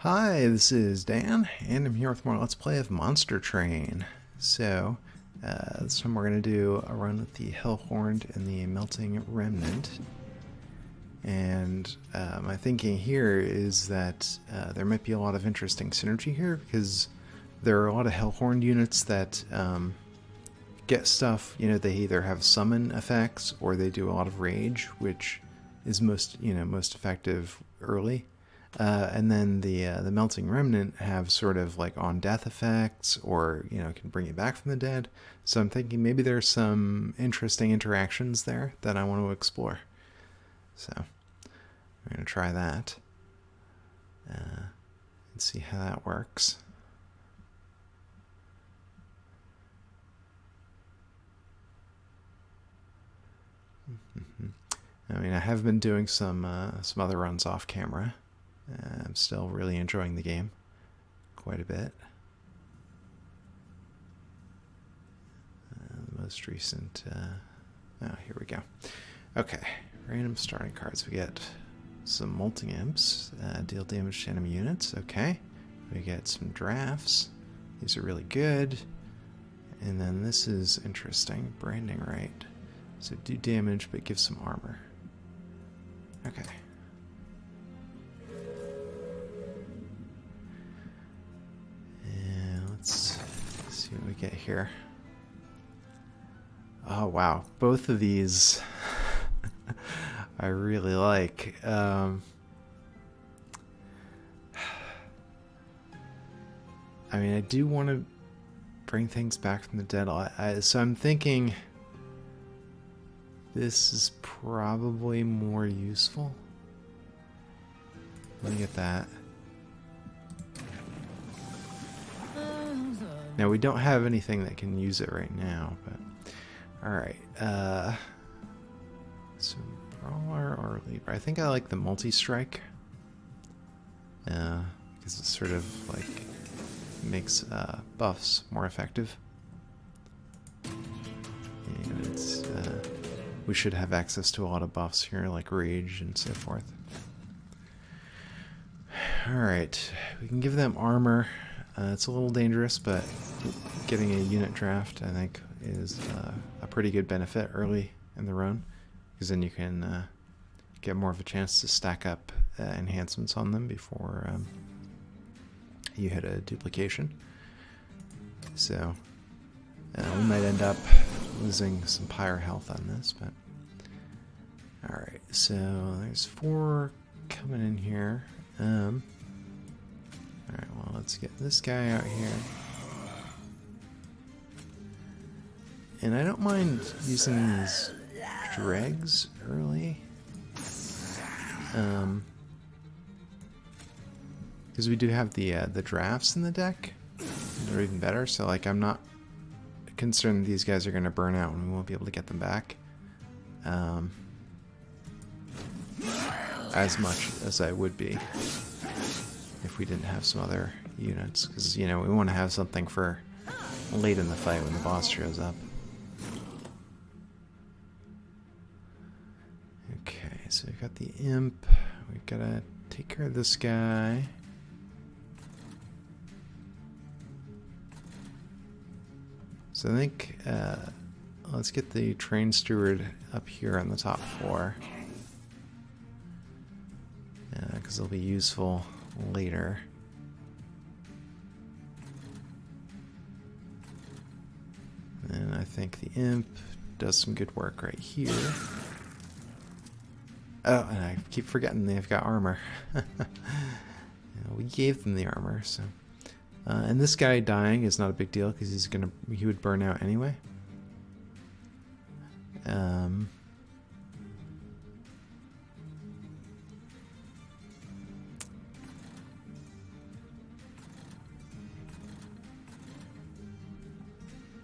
Hi, this is Dan, and I'm here with more Let's Play of Monster Train. So, this time we're going to do a run with the Hellhorned and the Melting Remnant. And my thinking here is that there might be a lot of interesting synergy here, because there are a lot of Hellhorned units that get stuff, they either have summon effects or they do a lot of rage, which is most effective early. And then the Melting Remnant have sort of like on death effects, or can bring you back from the dead. So I'm thinking maybe there's some interesting interactions there that I want to explore. So I'm going to try that and see how that works. I mean, I have been doing some other runs off camera. I'm still really enjoying the game quite a bit. The most recent... oh, here we go. Okay, random starting cards. We get some Molting Imps, deal damage to enemy units. Okay, we get some Drafts. These are really good. And then this is interesting. Branding Right. So do damage, but give some armor. Okay. Let's see what we get here. Oh wow, both of these I really like. I mean, I do want to bring things back from the dead. So I'm thinking this is probably more useful. Let me get that. Now, we don't have anything that can use it right now, but... Alright, so Brawler or Leaper. I think I like the multi-strike. Because it sort of, like, makes buffs more effective. And it's, we should have access to a lot of buffs here, like Rage and so forth. Alright, we can give them armor. It's a little dangerous, but getting a unit draft, I think, is a pretty good benefit early in the run, because then you can get more of a chance to stack up enhancements on them before you hit a duplication. So we might end up losing some pyre health on this, but alright, so there's 4 coming in here. Alright, well, let's get this guy out here. And I don't mind using these dregs early. Because we do have the drafts in the deck. They're even better, so like I'm not concerned these guys are going to burn out and we won't be able to get them back. As much as I would be if we didn't have some other units, because we want to have something for late in the fight when the boss shows up. Okay, so we've got the imp. We've got to take care of this guy. So I think let's get the train steward up here on the top floor, because it'll be useful later. And I think the imp does some good work right here. Oh, and I keep forgetting they've got armor. We gave them the armor, so. And this guy dying is not a big deal because he would burn out anyway.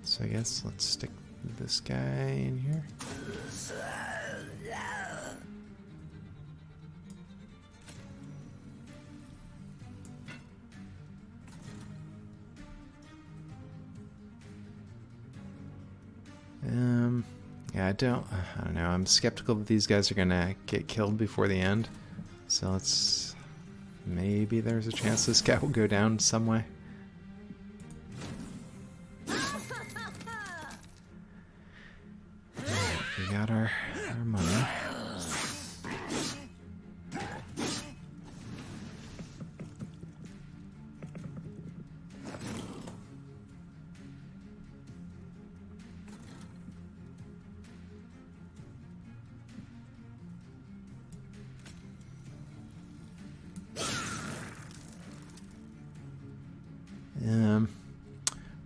So I guess let's stick this guy in here. Yeah, I don't know. I'm skeptical that these guys are gonna get killed before the end. So let's maybe there's a chance this guy will go down some way. We got our money.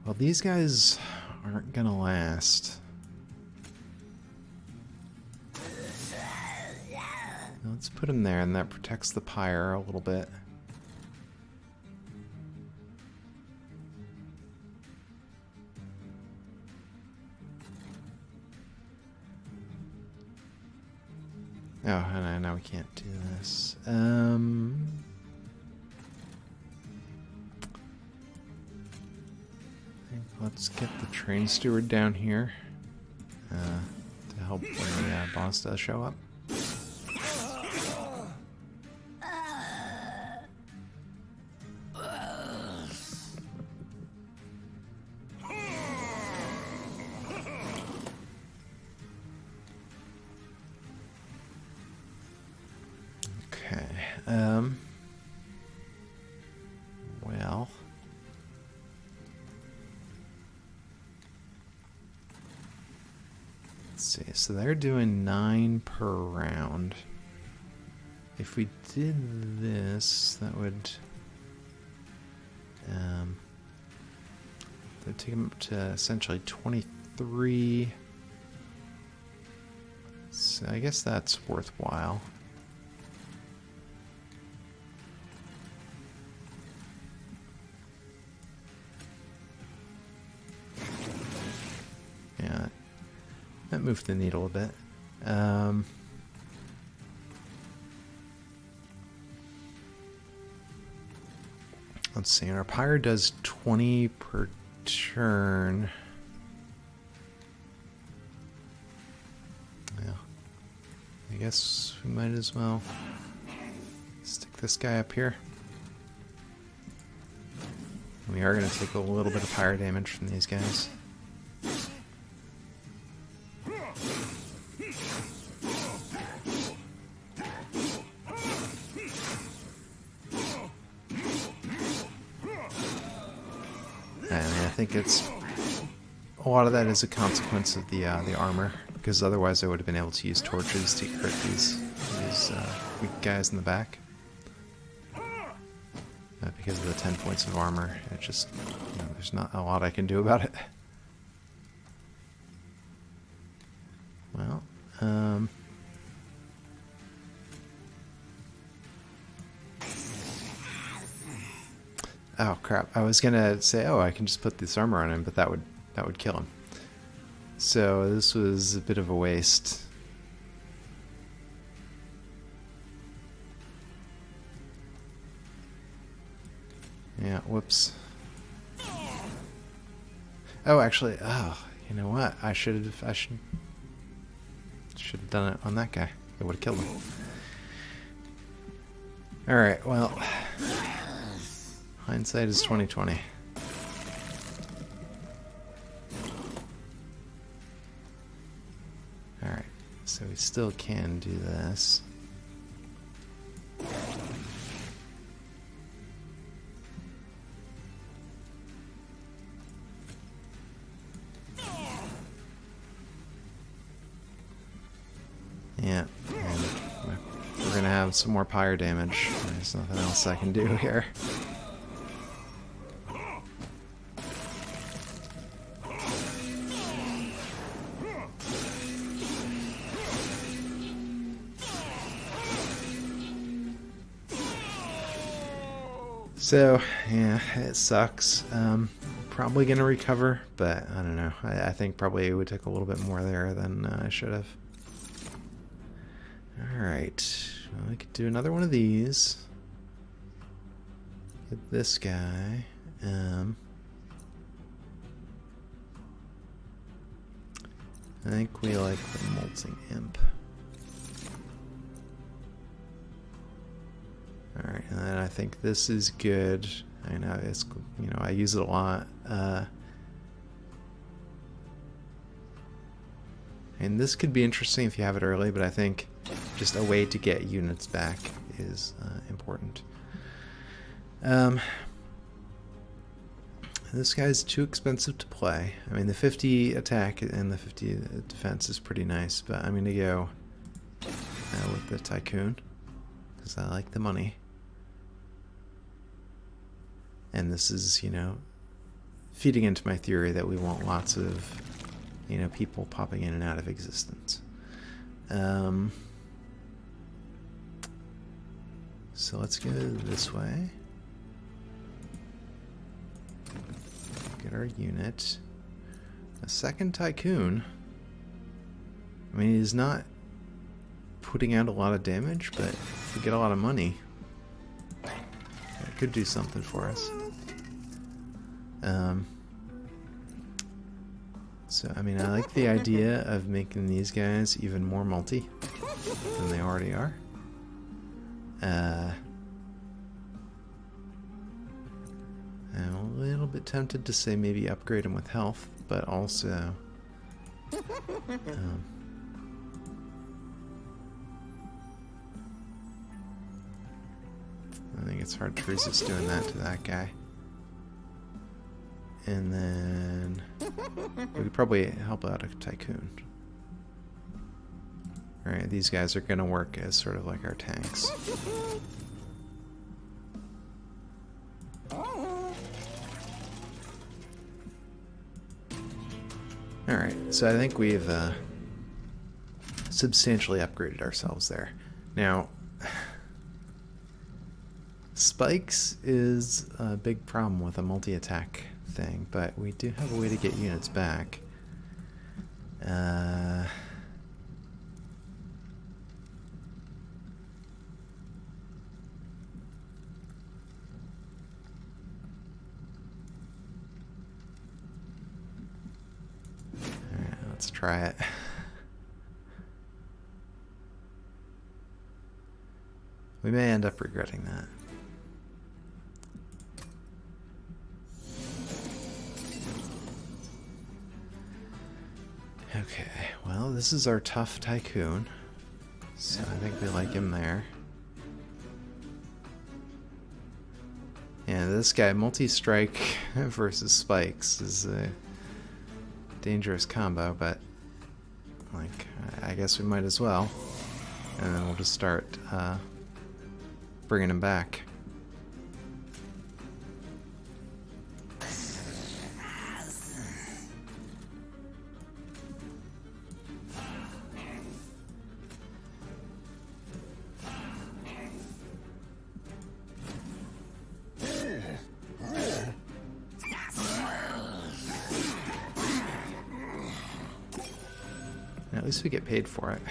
Well, these guys aren't gonna last. Let's put him there, and that protects the pyre a little bit. Oh, and now we can't do this. Let's get the train steward down here to help when the boss does show up. Okay. Well. Let's see, so they're doing 9 per round. If we did this, that would take them up to essentially 23. So I guess that's worthwhile. Yeah, that moved the needle a bit. Let's see, our pyre does 20 per turn. Yeah, I guess we might as well stick this guy up here. We are going to take a little bit of pyre damage from these guys. I think it's a lot of that is a consequence of the armor, because otherwise I would have been able to use torches to hurt these weak guys in the back. Because of the 10 points of armor, it just, you know, there's not a lot I can do about it. Well, oh crap! I was gonna say, oh, I can just put this armor on him, but that would kill him. So this was a bit of a waste. Yeah, whoops. Oh, actually, oh, you know what? I should have done it on that guy. It would have killed him. All right, well, hindsight is 20/20. All right, so we still can do this. Yeah, and we're gonna have some more pyre damage. There's nothing else I can do here. So, yeah, it sucks. Probably gonna recover, but I don't know. I think probably it would take a little bit more there than I should have. Alright, well, I could do another one of these. Get this guy. I think we like the Molting Imp. Alright. Alright, and then I think this is good. I know it's, you know, I use it a lot. And this could be interesting if you have it early, but I think just a way to get units back is important. This guy's too expensive to play. I mean, the 50 attack and the 50 defense is pretty nice, but I'm going to go with the Tycoon because I like the money. And this is, you know, feeding into my theory that we want lots of, you know, people popping in and out of existence. So let's go this way. Get our unit. A second Tycoon. I mean, he's not putting out a lot of damage, but if we get a lot of money, it could do something for us. So, I mean, I like the idea of making these guys even more multi than they already are. I'm a little bit tempted to say maybe upgrade them with health, but also I think it's hard to resist doing that to that guy. And then we could probably help out a Tycoon. Alright, these guys are going to work as sort of like our tanks. Alright, so I think we've substantially upgraded ourselves there. Now, spikes is a big problem with a multi-attack thing, but we do have a way to get units back. Let's try it. We may end up regretting that. Okay, well, this is our tough Tycoon, so I think we like him there. Yeah, this guy, multi-strike versus spikes, is a dangerous combo, but like I guess we might as well, and then we'll just start bringing him back. At least we get paid for it.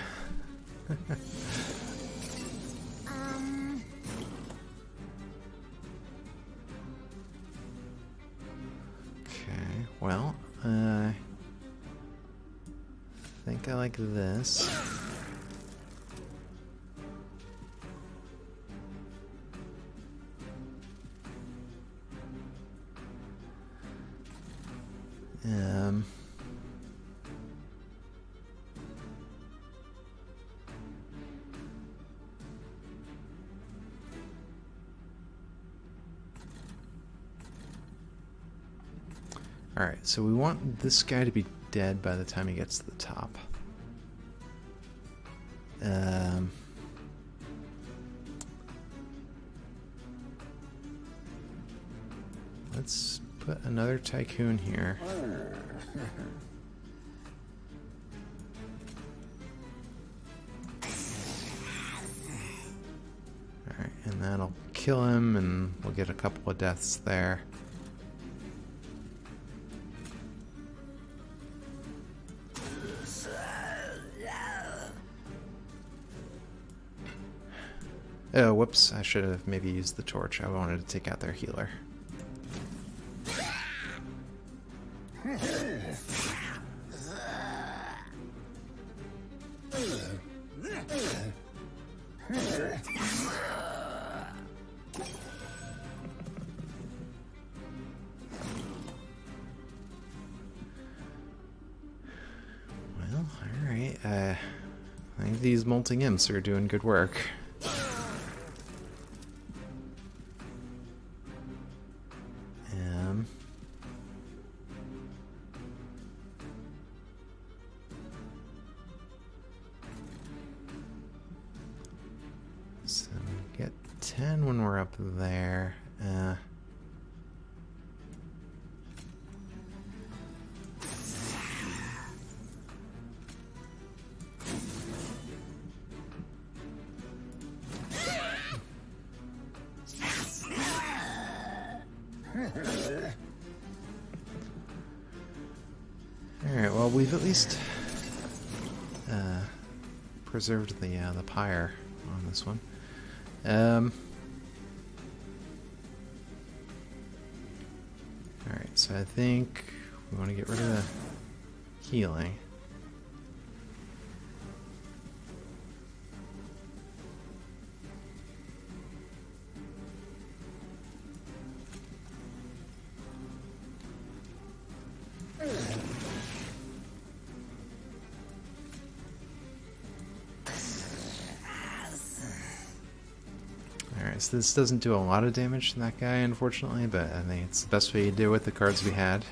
Okay, well, I think I like this. Alright, so we want this guy to be dead by the time he gets to the top. Let's put another Tycoon here. Alright, and that'll kill him, and we'll get a couple of deaths there. Oh, whoops, I should have maybe used the torch. I wanted to take out their healer. these molting imps are doing good work. So we get 10 when we're up there. Alright, well, we've at least preserved the pyre on this one. Alright, so I think we want to get rid of the healing. Alright, so this doesn't do a lot of damage to that guy, unfortunately, but I think it's the best way to do it with the cards we had.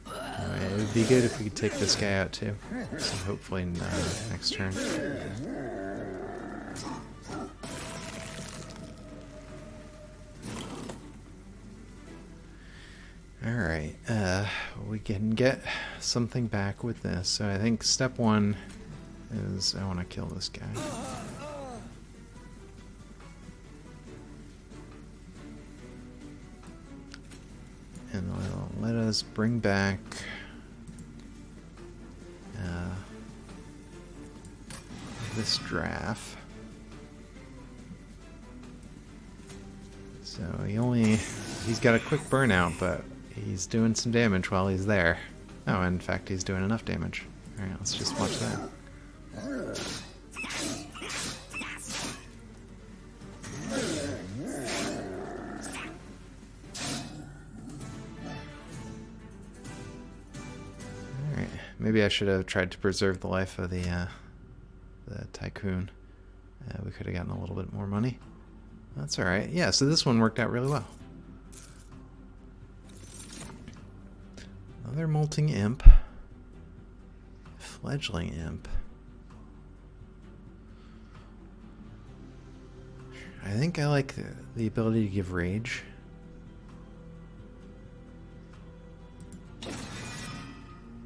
Anyway, it would be good if we could take this guy out too, so hopefully next turn. Alright, we can get something back with this. So I think step one is I want to kill this guy. And it'll let us bring back this Draff. So he's got a quick burnout, but he's doing some damage while he's there. Oh, in fact, he's doing enough damage. Alright, let's just watch that. Alright, maybe I should have tried to preserve the life of the tycoon. We could have gotten a little bit more money. That's alright. Yeah, so this one worked out really well. Another molting imp. Fledgling imp. I think I like the ability to give rage.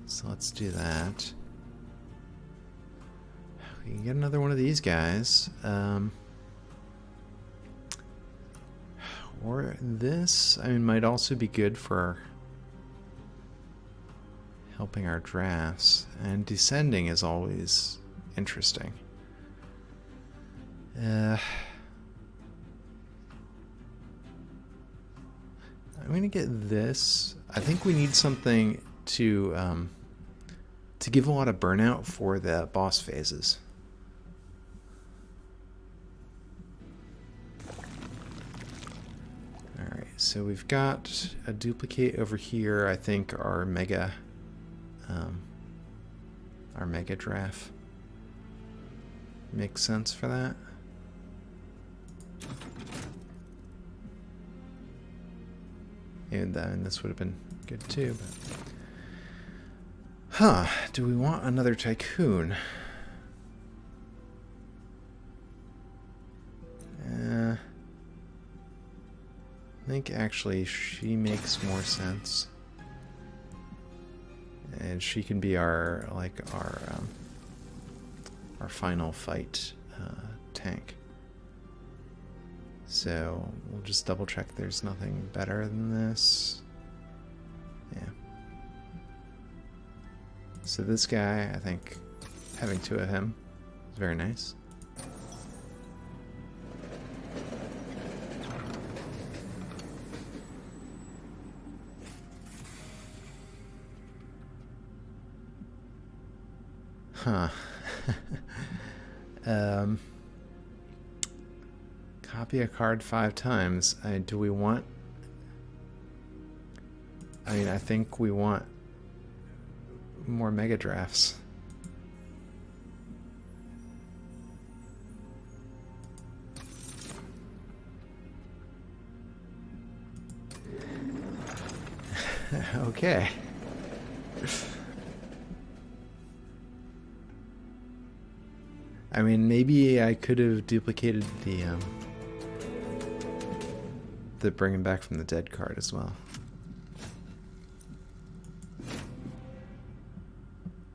So let's do that. We can get another one of these guys. Or this, I mean, might also be good for helping our drafts. And descending is always interesting. I'm going to get this. I think we need something to give a lot of burnout for the boss phases. Alright, so we've got a duplicate over here. I think our mega Draff makes sense for that. And this would have been good too. But... Huh, do we want another tycoon? I think actually she makes more sense. And she can be our final fight tank. So we'll just double check there's nothing better than this. Yeah. So this guy, I think having two of him is very nice. Huh. Copy a card 5 times. Do we want... I mean, I think we want more Mega Drafts. Okay. I mean, maybe I could have duplicated the bringing back from the dead card as well.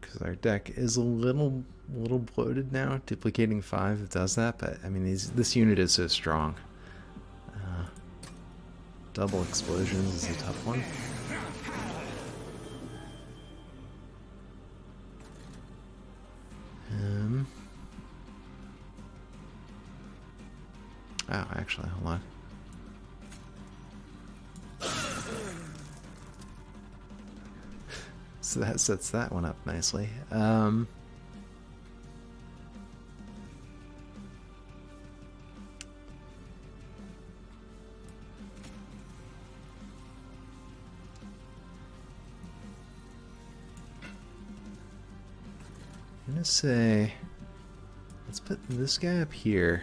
Because our deck is a little bloated now. Duplicating 5 does that, but I mean, this unit is so strong. Double explosions is a tough one. Oh, actually, hold on. So that sets that one up nicely. I'm gonna say, let's put this guy up here.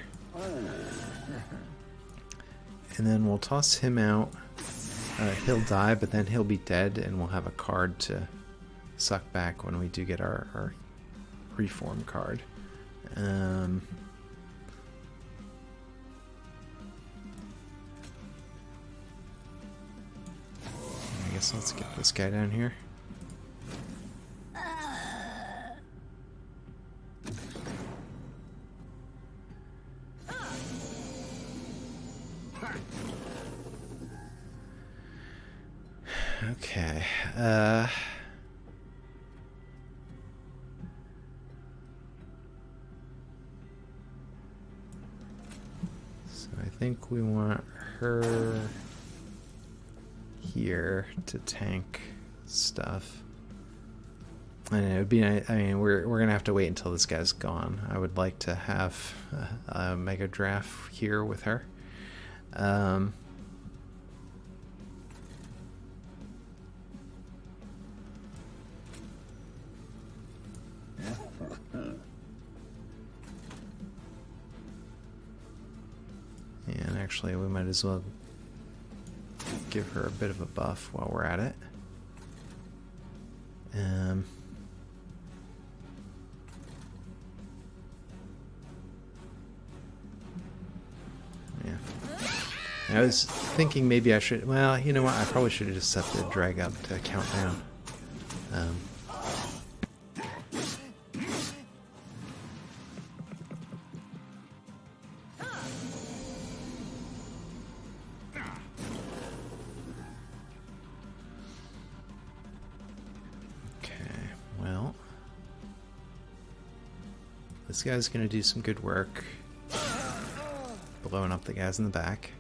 And then we'll toss him out. He'll die, but then he'll be dead, and we'll have a card to suck back when we do get our reform card. I guess let's get this guy down here. Okay, so I think we want her here to tank stuff. And it would be nice. I mean, we're gonna have to wait until this guy's gone. I would like to have a Mega Draff here with her. And actually, we might as well give her a bit of a buff while we're at it. Yeah. I was thinking maybe I should... Well, you know what? I probably should have just set the drag up to count down. This guy's gonna do some good work blowing up the guys in the back.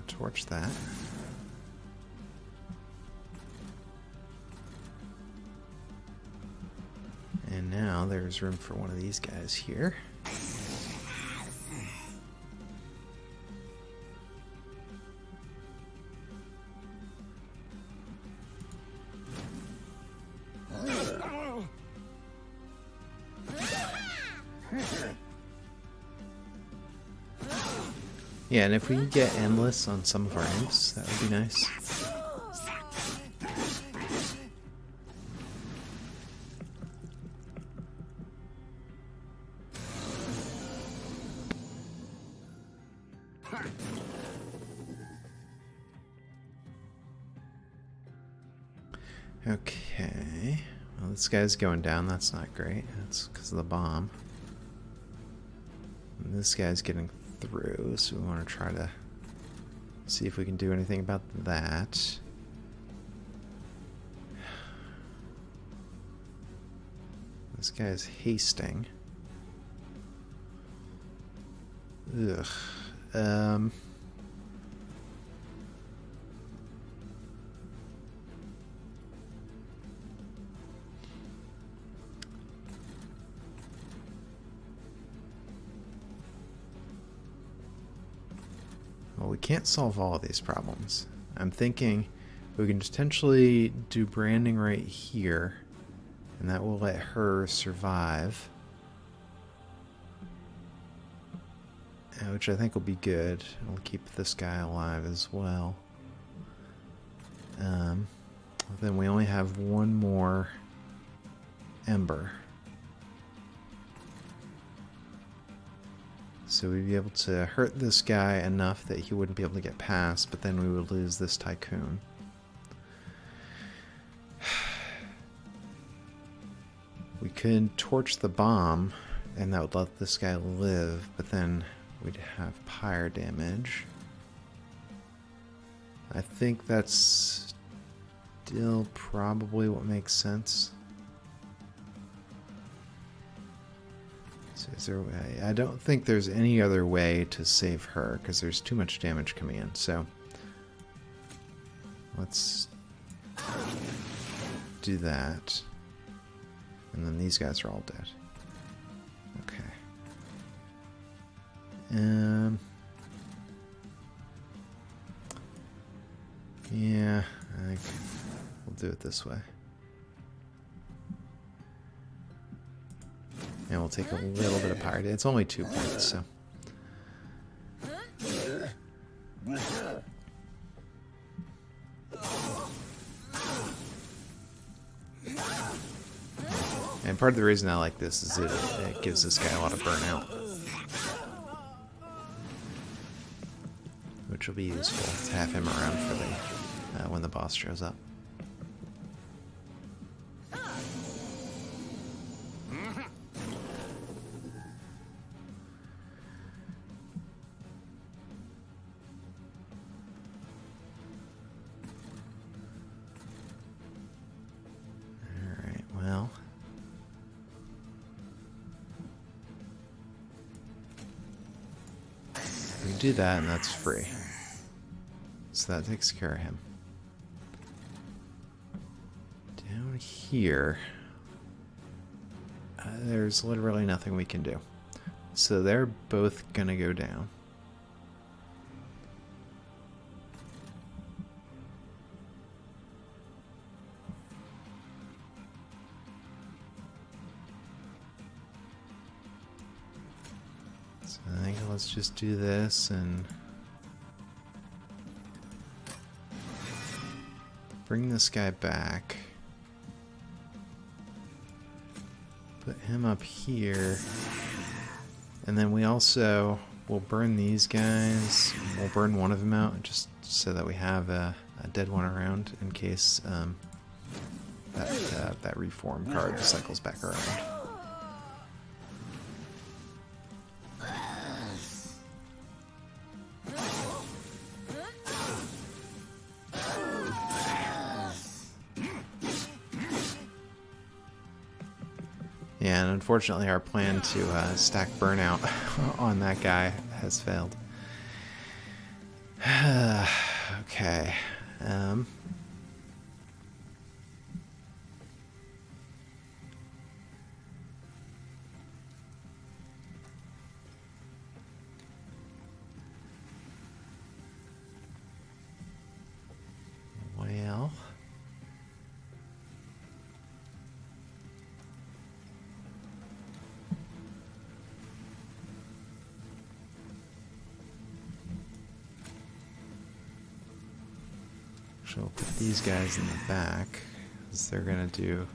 Torch that. And now there's room for one of these guys here. Yeah, and if we can get endless on some of our imps, that would be nice. Okay, well, this guy's going down. That's not great. That's because of the bomb. And this guy's getting through, so we want to try to see if we can do anything about that. This guy's hasting. Ugh. we can't solve all of these problems. I'm thinking we can potentially do branding right here, and that will let her survive. Which I think will be good. It'll keep this guy alive as well. Then we only have one more ember. So we'd be able to hurt this guy enough that he wouldn't be able to get past, but then we would lose this tycoon. We could torch the bomb, and that would let this guy live, but then we'd have pyre damage. I think that's still probably what makes sense. So is there a way? I don't think there's any other way to save her because there's too much damage coming in. So let's do that. And then these guys are all dead. Okay. Yeah, I think we'll do it this way. And we'll take a little bit of pyre. It's only 2 points, so. And part of the reason I like this is it gives this guy a lot of burnout, which will be useful to have him around for the when the boss shows up. Alright, well. We do that and that's free. So that takes care of him. Down here, there's literally nothing we can do. So they're both gonna go down. So I think let's just do this and bring this guy back. Put him up here. And then we also will burn these guys. We'll burn one of them out just so that we have a dead one around in case that reform card cycles back around. Yeah, and unfortunately our plan to stack burnout on that guy has failed. Okay. Well... So we'll put these guys in the back, because they're going to do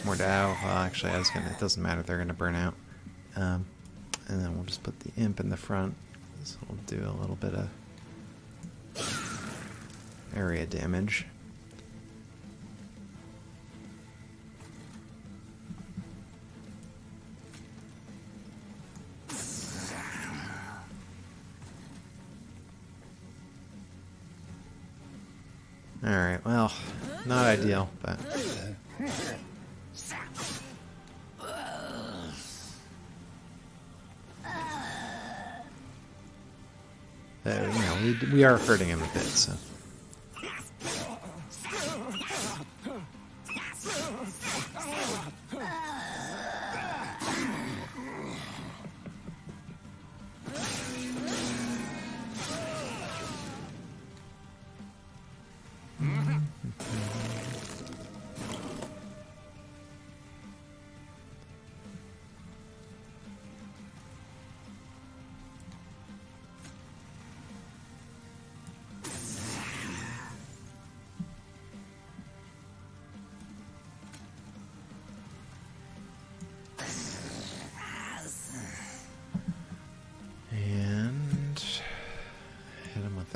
more Well, actually, it doesn't matter, they're going to burn out. And then we'll just put the imp in the front, so we'll do a little bit of area damage. Alright, well, not ideal, but... you know, we are hurting him a bit, so...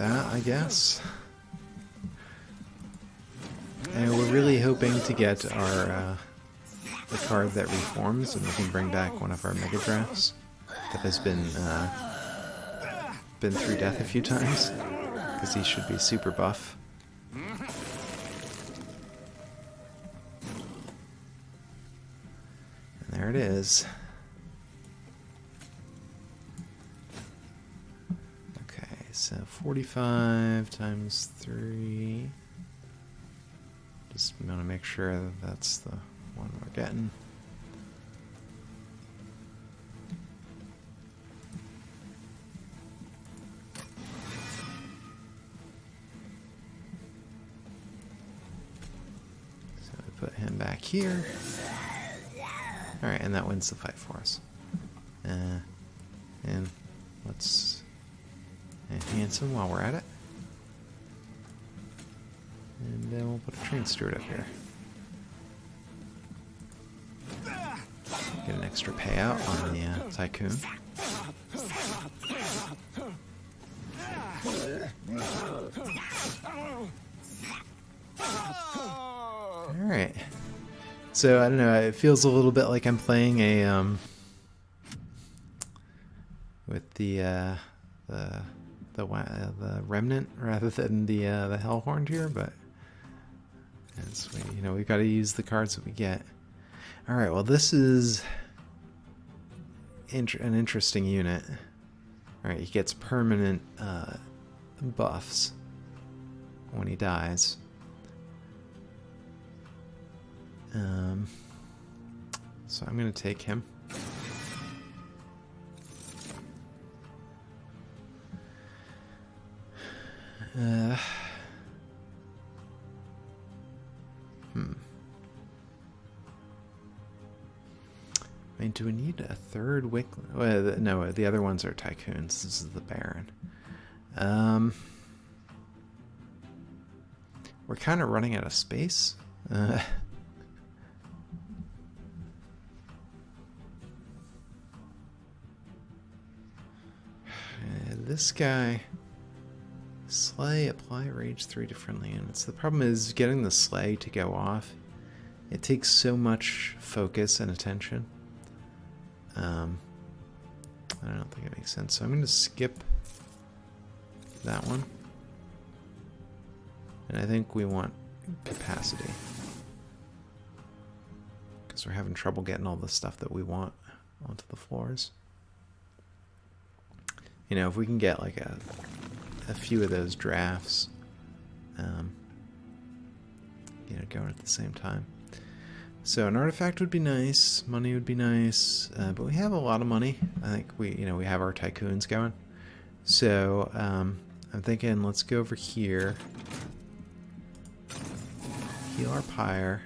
that, I guess. And we're really hoping to get our the card that reforms, and we can bring back one of our Mega Drafts that has been through death a few times, because he should be super buff. And there it is. Okay, so 45 times 3. Just want to make sure that that's the one we're getting. So we put him back here. Alright, and that wins the fight for us. And let's enhance him while we're at it. And then we'll put a train steward up here. Get an extra payout on the Tycoon. Alright. So, I don't know, it feels a little bit like I'm playing a, with the Remnant rather than the Hellhorned here, but as we, you know, we've got to use the cards that we get. All right, well, this is an interesting unit. All right, he gets permanent buffs when he dies. So I'm going to take him. I mean, do we need a third Wick? Well, no, the other ones are Tycoons. This is the Baron. We're kind of running out of space. This guy... Slay, apply rage 3 to friendly units. The problem is getting the Slay to go off. It takes so much focus and attention. I don't think it makes sense. So I'm going to skip that one. And I think we want capacity. Because we're having trouble getting all the stuff that we want onto the floors. You know, if we can get like a few of those drafts, you know, going at the same time. So an artifact would be nice, money would be nice, but we have a lot of money. I think we have our Tycoons going. So I'm thinking let's go over here, heal our Pyre.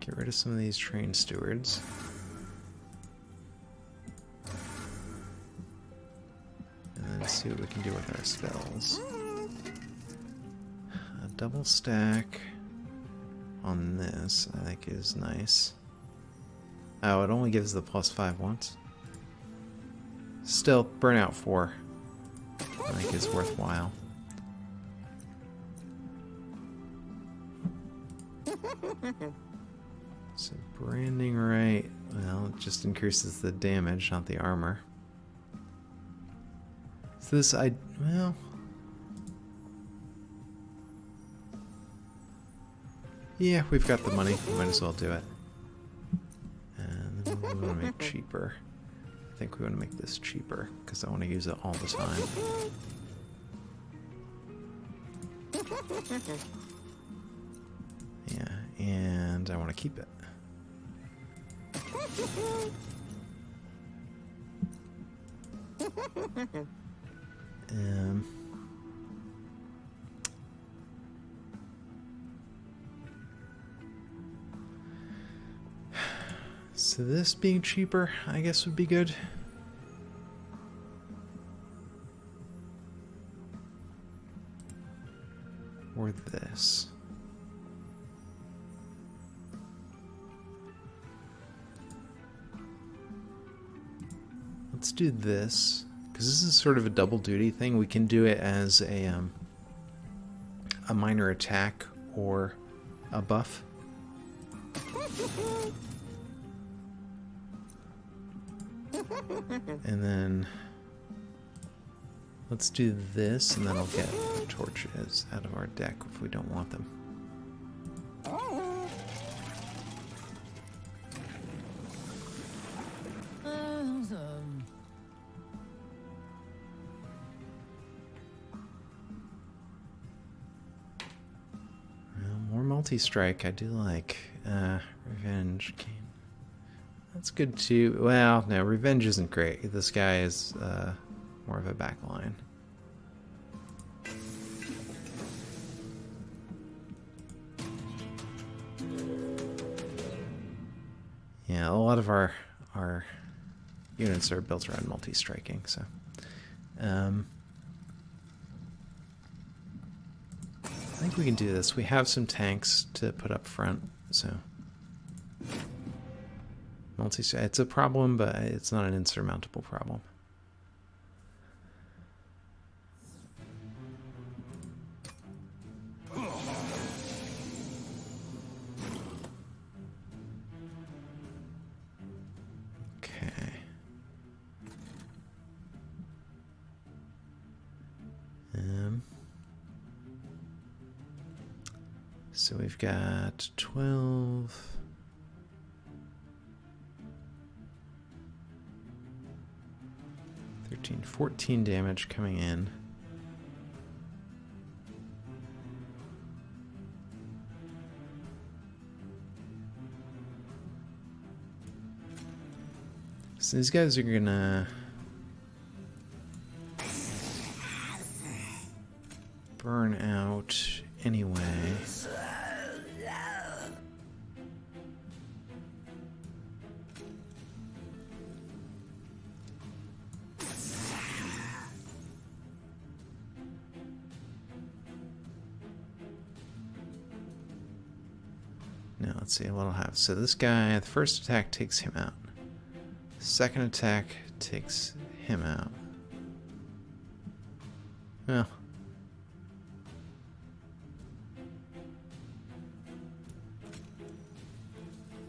Get rid of some of these train stewards. Let's see what we can do with our spells. A double stack on this, I think, is nice. Oh, it only gives the +5 once. Still, Burnout 4, I think, is worthwhile. So, branding right, well, it just increases the damage, not the armor. So this, well... Yeah, we've got the money. We might as well do it. And then we want to make cheaper. I think we want to make this cheaper, because I want to use it all the time. Yeah, and I want to keep it. So this being cheaper, I guess, would be good. Or this. Let's do this, because this is sort of a double duty thing. We can do it as a minor attack or a buff. And then let's do this, and then I'll get torches out of our deck if we don't want them. More multi-strike, I do like. Revenge. That's good too. Well, no, Revenge isn't great. This guy is more of a backline. Yeah, a lot of our units are built around multi-striking, so I think we can do this. We have some tanks to put up front, so it's a problem, but it's not an insurmountable problem. So we've got 12. 13, 14 damage coming in. So these guys are gonna burn out anyway. Now let's see what I'll have. So this guy, the first attack takes him out. Second attack takes him out. Well.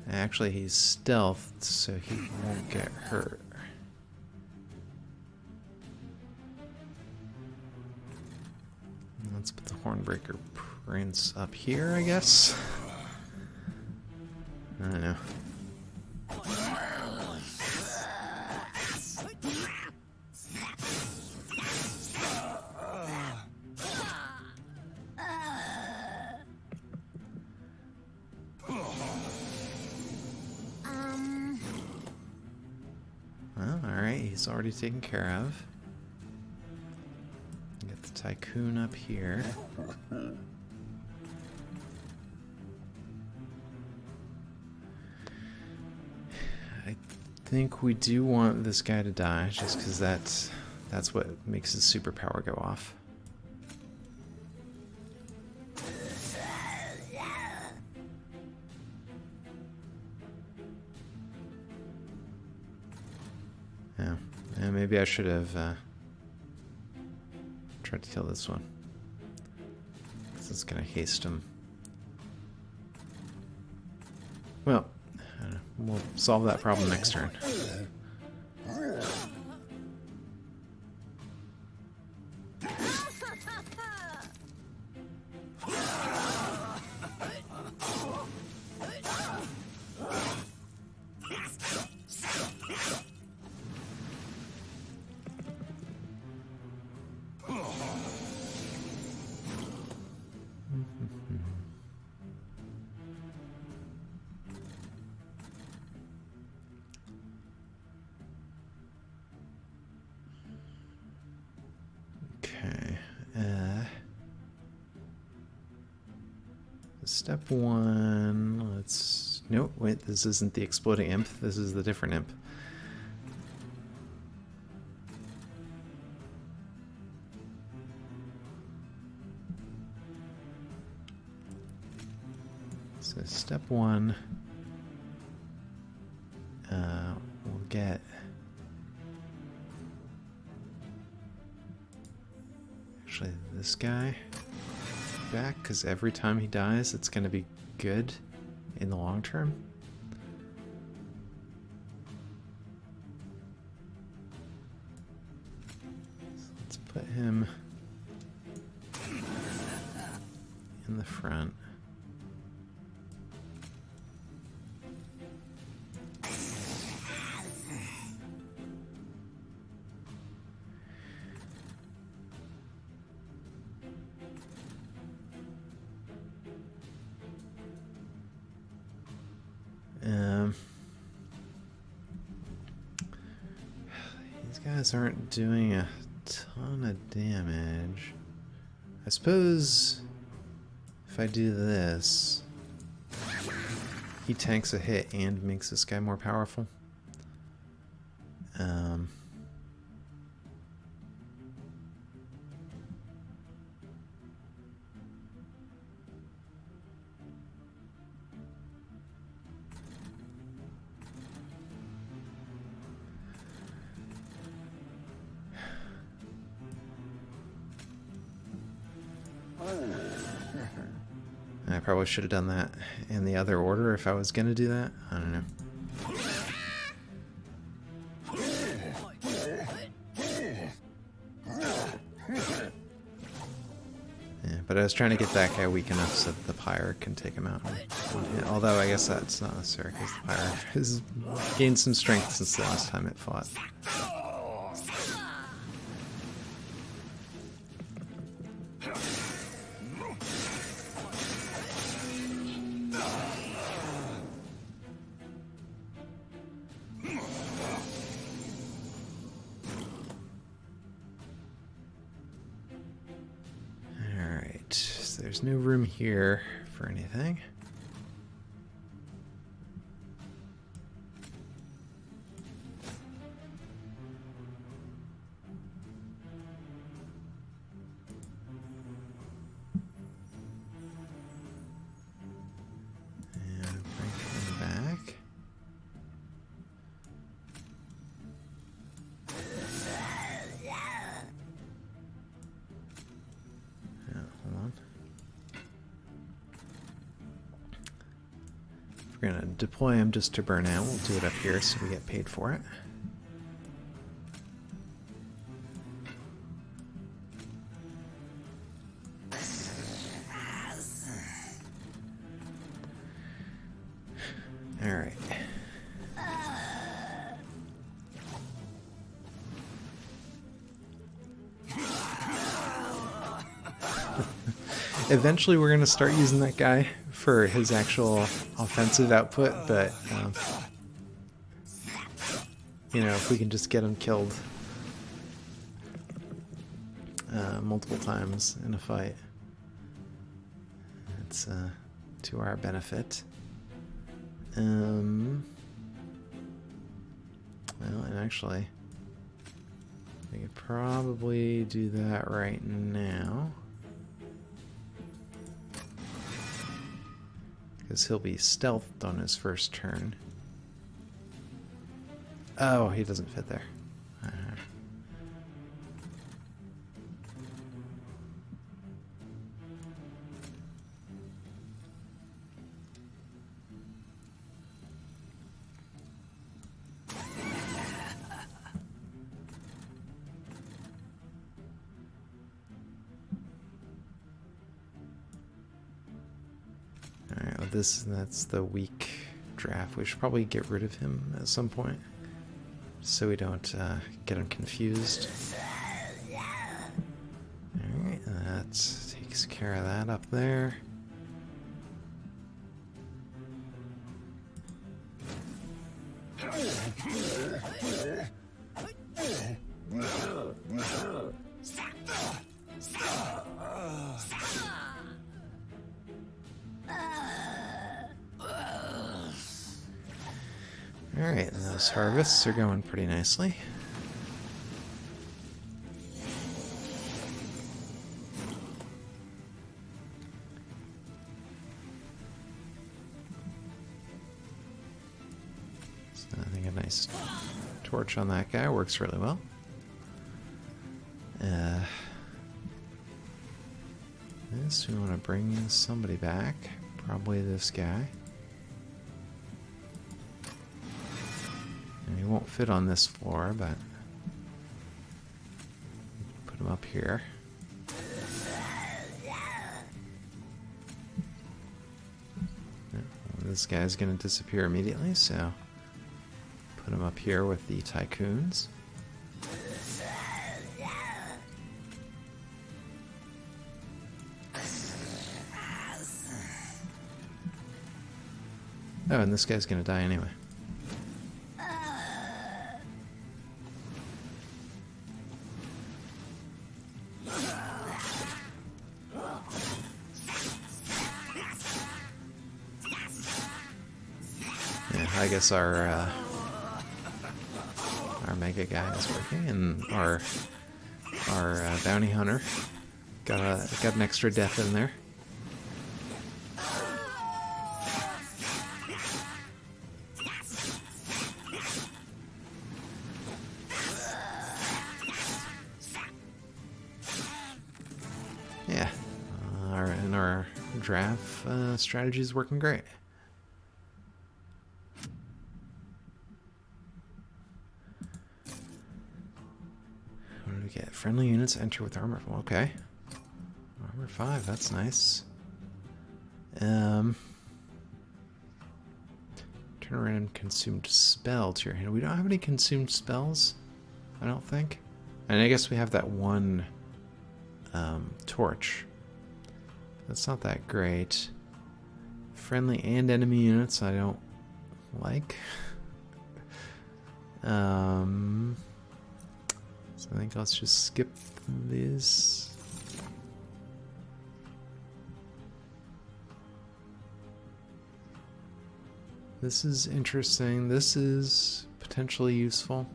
Actually, he's stealthed, so he won't get hurt. Let's put the Hornbreaker Prince up here, I guess. I don't know. Well, alright, he's already taken care of. Get the Tycoon up here. I think we do want this guy to die, just because that's what makes his superpower go off. Yeah, and maybe I should have tried to kill this one, because it's gonna haste him. Well, I don't know. We'll solve that problem next turn. Step one, let's... Nope, wait, this isn't the exploding imp. This is the different imp. So step one, we'll get actually this guy back, because every time he dies, it's going to be good in the long term. So let's put him in the front. These guys aren't doing a ton of damage. I suppose if I do this, he tanks a hit and makes this guy more powerful. I probably should have done that in the other order if I was going to do that. I don't know. Yeah, but I was trying to get that guy weak enough so that the pyre can take him out. Yeah, although I guess that's not necessary because the pyre has gained some strength since the last time it fought. There's no room here for anything. And bring him back. We're going to deploy him just to burn out. We'll do it up here so we get paid for it. All right. Eventually we're going to start using that guy for his actual offensive output, but you know, if we can just get him killed multiple times in a fight, it's to our benefit. Well, and actually we could probably do that right now, because he'll be stealthed on his first turn. Oh, he doesn't fit there. Alright, well that's the weak Draff. We should probably get rid of him at some point, so we don't get him confused. Alright, that takes care of that up there. Alright, and those harvests are going pretty nicely. So I think a nice torch on that guy works really well. this. We want to bring somebody back. Probably this guy. And he won't fit on this floor, but put him up here. This guy's going to disappear immediately, so put him up here with the tycoons. Oh, and this guy's going to die anyway. I guess our mega guy is working, and our bounty hunter got an extra death in there. Yeah, and our Draff strategy is working great. Get friendly units enter with armor. Okay, armor 5. That's nice. Turn around and consumed spell to your hand. We don't have any consumed spells, I don't think. And I guess we have that one torch. That's not that great. Friendly and enemy units I don't like. So I think let's just skip this. This is interesting. This is potentially useful.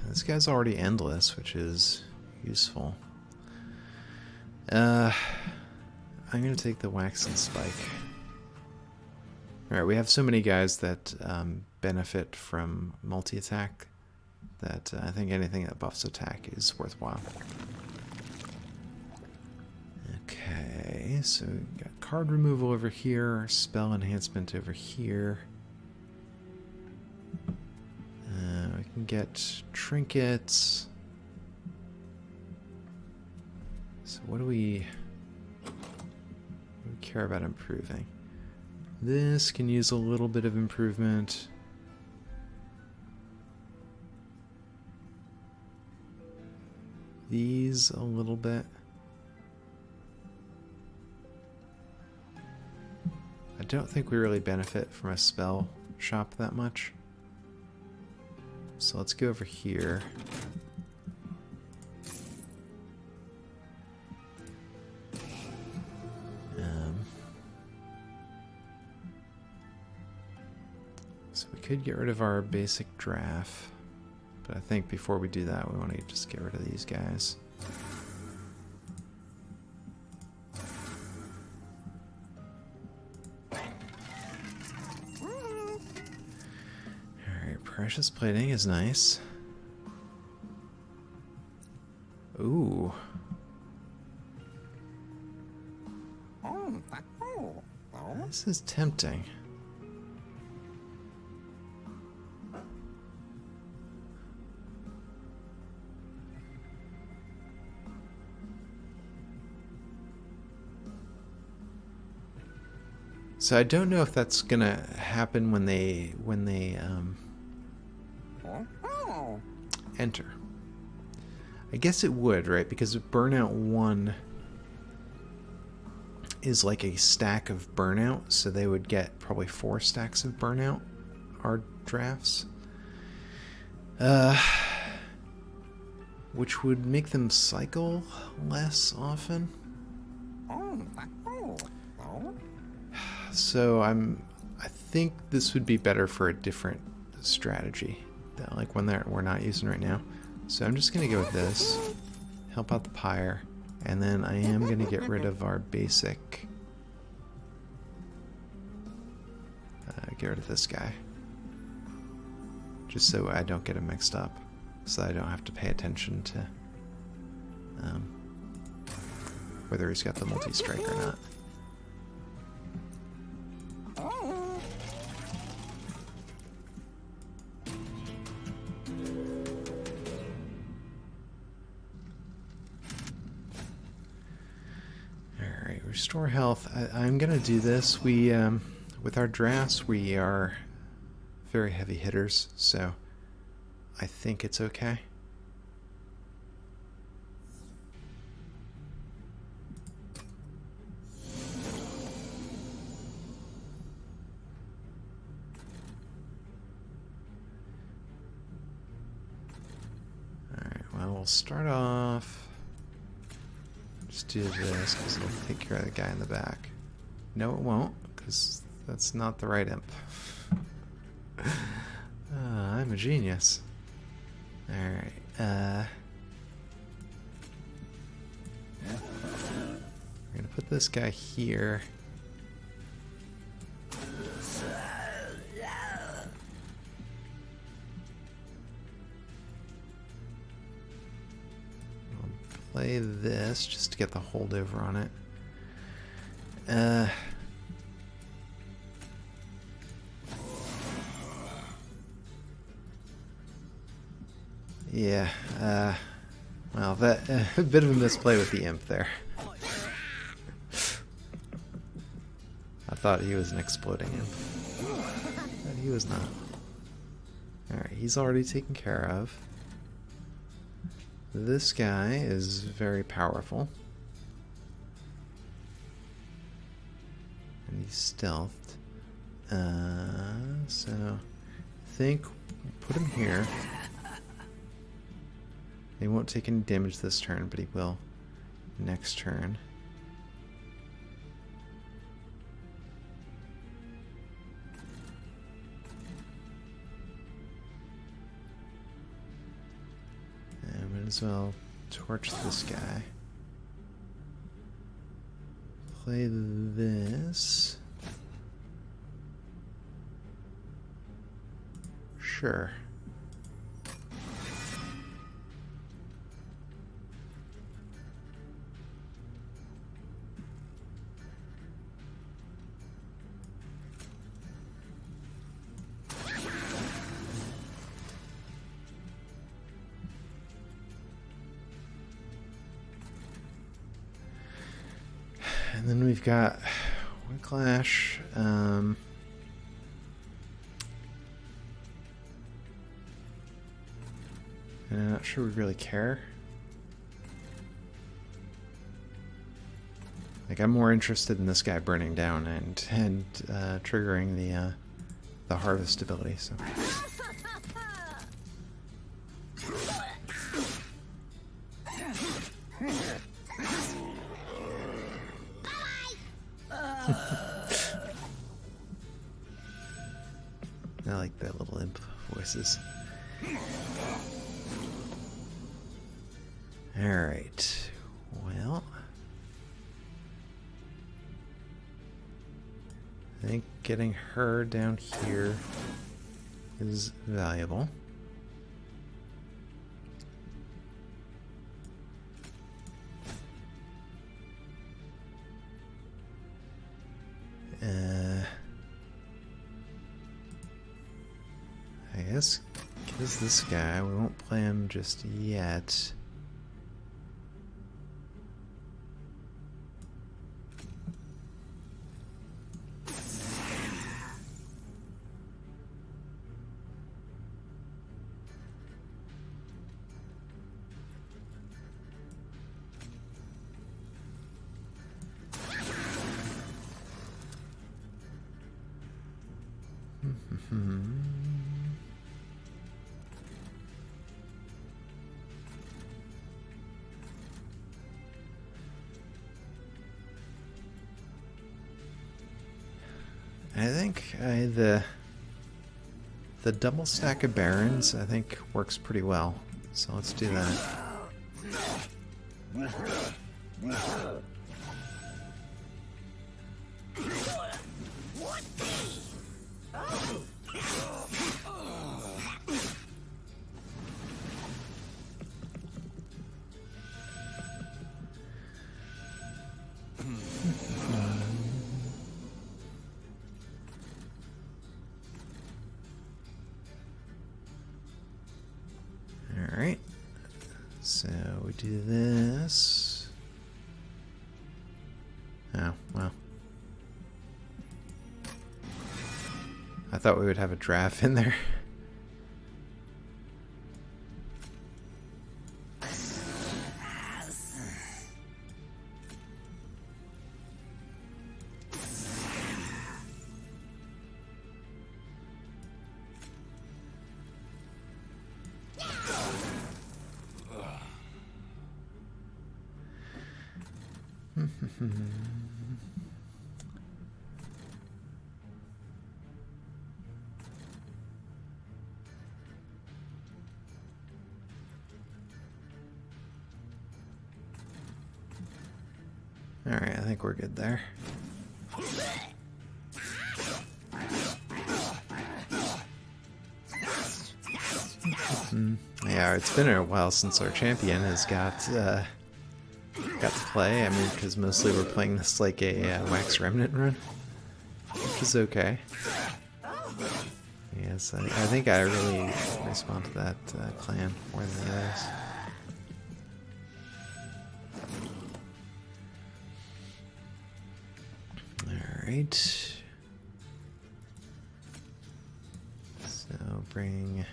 This guy's already endless, which is useful. I'm going to take the wax and spike. Alright, we have so many guys that benefit from multi-attack that I think anything that buffs attack is worthwhile. Okay, so we've got card removal over here, spell enhancement over here. We can get trinkets. So what do we care about improving? This can use a little bit of improvement. These a little bit. I don't think we really benefit from a spell shop that much. So let's go over here. So we could get rid of our basic Draff, but I think before we do that, we want to just get rid of these guys. Precious plating is nice. Ooh. This is tempting. So I don't know if that's gonna happen when they enter. I guess it would, right? Because burnout 1 is like a stack of burnout, so they would get probably 4 stacks of burnout, our drafts. Which would make them cycle less often. So I think this would be better for a different strategy, that like one that we're not using right now. So I'm just going to go with this, help out the pyre, and then I am going to get rid of our basic. Get rid of this guy. Just so I don't get him mixed up. So I don't have to pay attention to whether he's got the multi-strike or not. Alright, restore health. I'm gonna do this. We with our drafts we are very heavy hitters, so I think it's okay. Alright, well, we'll start off. Just do this because it'll take care of the guy in the back. No, it won't, because that's not the right imp. I'm a genius. Alright, we're gonna put this guy here. I'll play this just to get the holdover on it. Yeah, well, that a bit of a misplay with the imp there. I thought he was an exploding imp, but he was not. Alright, he's already taken care of. This guy is very powerful. And he's stealthed. So, I think put him here. He won't take any damage this turn, but he will next turn. And might as well torch this guy. Play this. Sure. And then we've got Whiplash. And I'm not sure we really care. Like, I'm more interested in this guy burning down and triggering the harvest ability. So. I like the little imp voices. Alright, well, I think getting her down here is valuable. I guess because this guy, we won't play him just yet. I think the double stack of barons I think works pretty well. So let's do that. Alright, so we do this. Oh, well. I thought we would have a Draff in there. Alright, I think we're good there. Yeah, it's been a while since our champion has got to play. I mean, because mostly we're playing this like a Wax Remnant run, which is okay. Yes, I think I really respond to that clan more than the others. Alright. So bring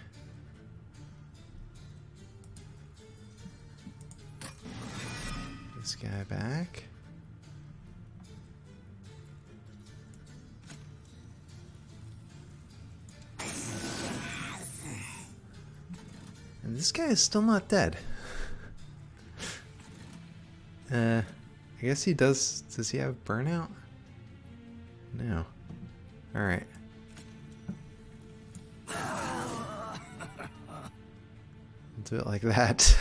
this guy back. And this guy is still not dead. I guess he does. Does he have burnout? No. Alright. Do it like that.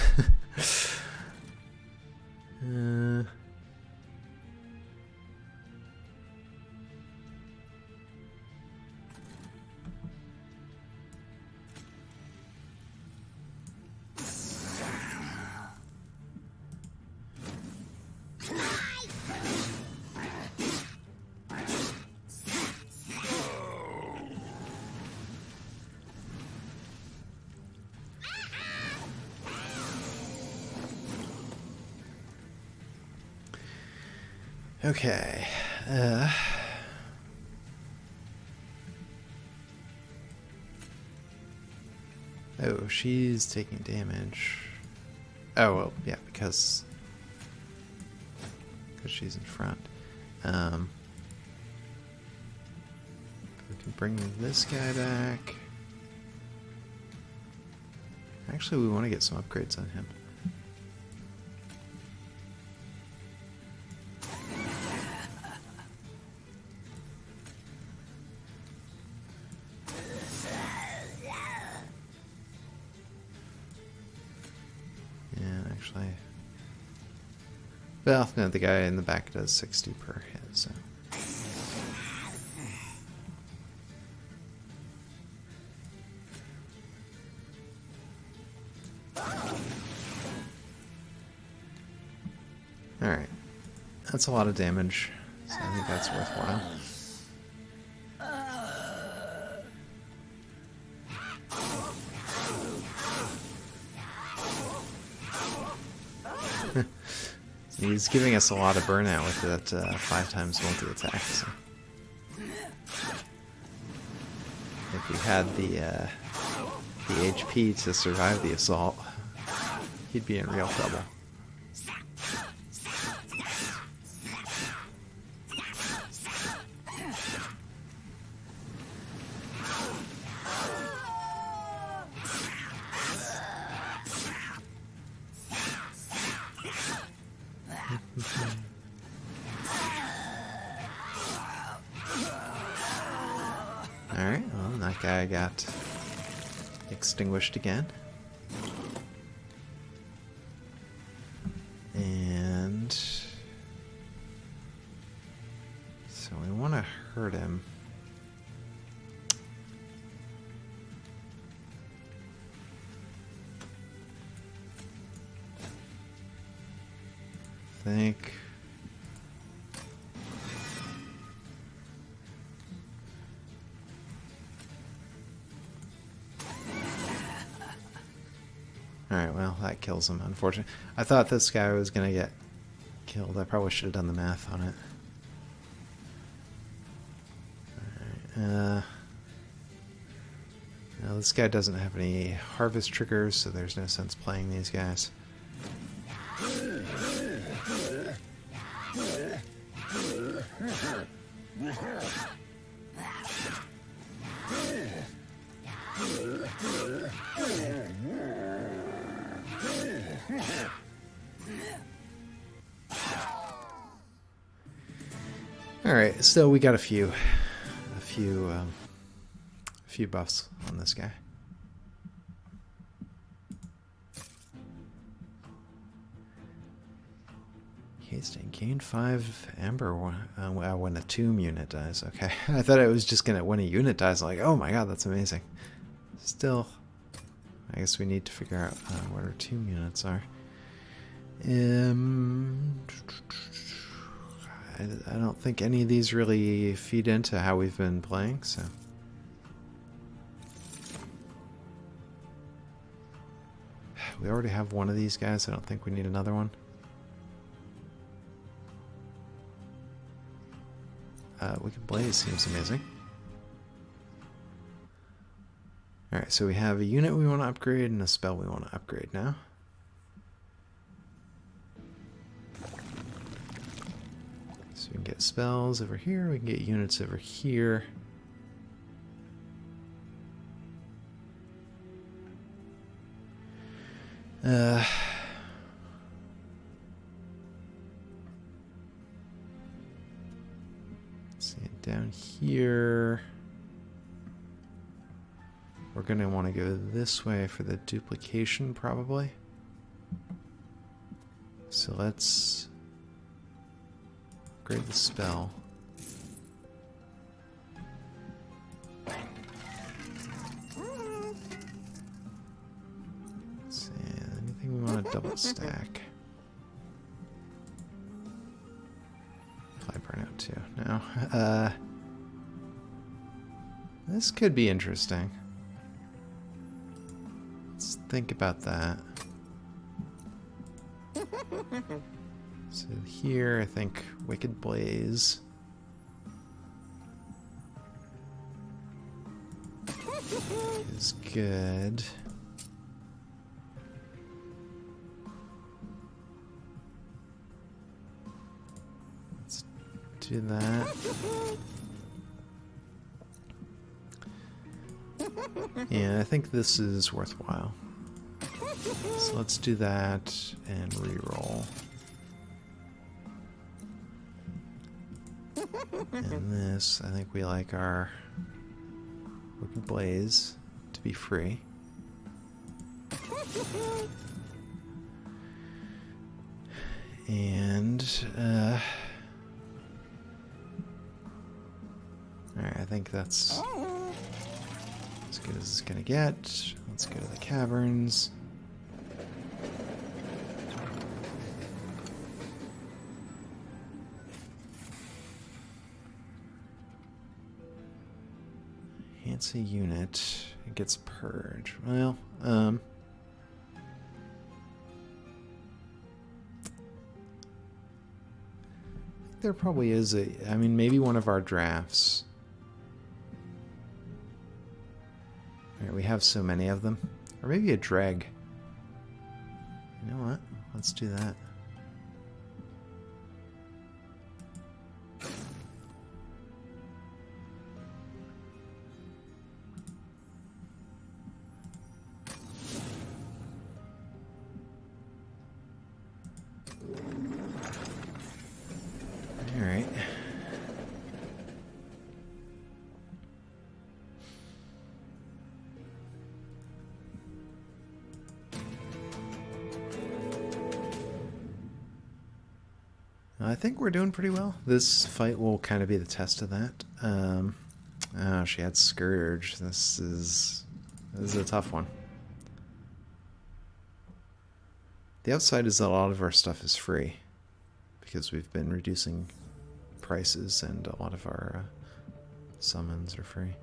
Okay. Oh, she's taking damage. Oh, well, yeah, because she's in front. We can bring this guy back. Actually, we want to get some upgrades on him. Well, no, the guy in the back does 60 per hit, so. Alright. That's a lot of damage, so I think that's worthwhile. He's giving us a lot of burnout with that 5 times multi-attack. So. If he had the HP to survive the assault, he'd be in real trouble. Alright, well, that guy got extinguished again. hurt him. I think. Alright, well, that kills him, unfortunately. I thought this guy was going to get killed. I probably should have done the math on it. Alright, now this guy doesn't have any harvest triggers, so there's no sense playing these guys. All right, so we got a few buffs on this guy. Hasting gained 5 amber when a tomb unit dies. Okay, I thought it was just gonna when a unit dies. I'm like, oh my god, that's amazing. Still, I guess we need to figure out what our tomb units are. I don't think any of these really feed into how we've been playing, so. We already have one of these guys. I don't think we need another one. Wicked Blaze seems amazing. Alright, so we have a unit we want to upgrade and a spell we want to upgrade now. So we can get spells over here, we can get units over here. See it down here. We're going to want to go this way for the duplication, probably. So let's upgrade the spell. Let's see, anything we want to double stack? Apply burnout too. No. This could be interesting. Let's think about that. So here, I think Wicked Blaze. Is good. Let's do that. Yeah, I think this is worthwhile. So let's do that and reroll. And this, I think we like our Wicked Blaze to be free. And, alright, I think that's as good as it's gonna get. Let's go to the caverns. It's a unit. It gets purged. Well, there probably is a. I mean, maybe one of our drafts. Alright, we have so many of them. Or maybe a dreg. You know what? Let's do that. Alright. I think we're doing pretty well. This fight will kind of be the test of that. Oh, she had Scourge. This is a tough one. The upside is that a lot of our stuff is free because we've been reducing prices and a lot of our summons are free.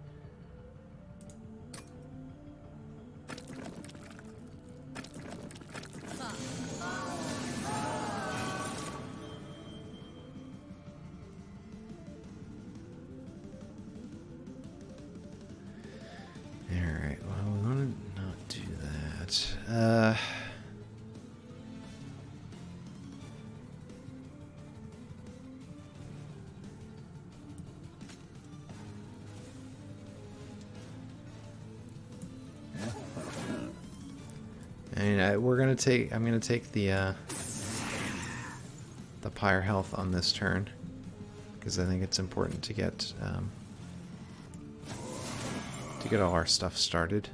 Alright, well, we want to not do that. We're gonna take. I'm gonna take the pyre health on this turn because I think it's important to get all our stuff started.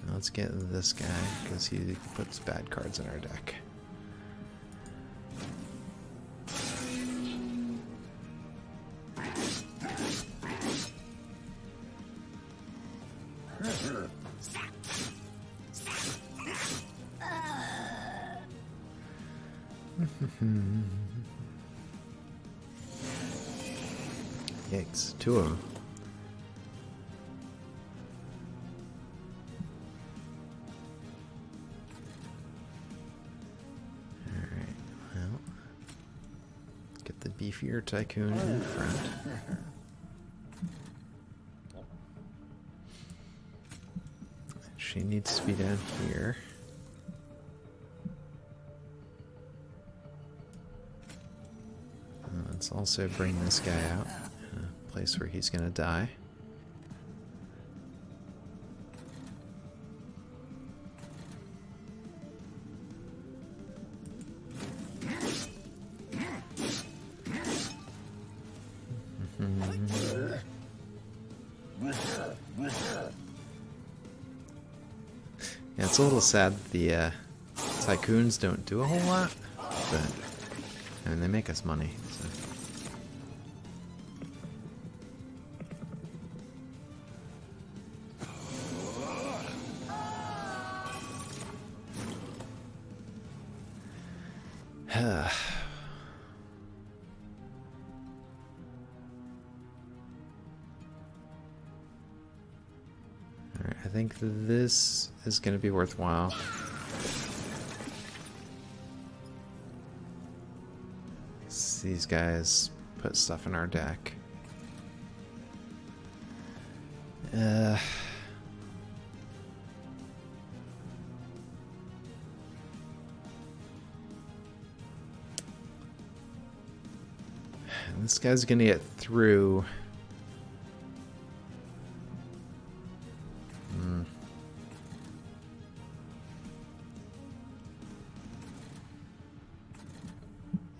Now let's get this guy because he puts bad cards in our deck. Yikes, two of them. Alright, well, get the beefier tycoon in front. She needs to be down here. Let's also bring this guy out, in a place where he's gonna die. Yeah, it's a little sad that the tycoons don't do a whole lot, but I mean, they make us money. So. Alright, I think this is going to be worthwhile. These guys put stuff in our deck. This guy's gonna get through.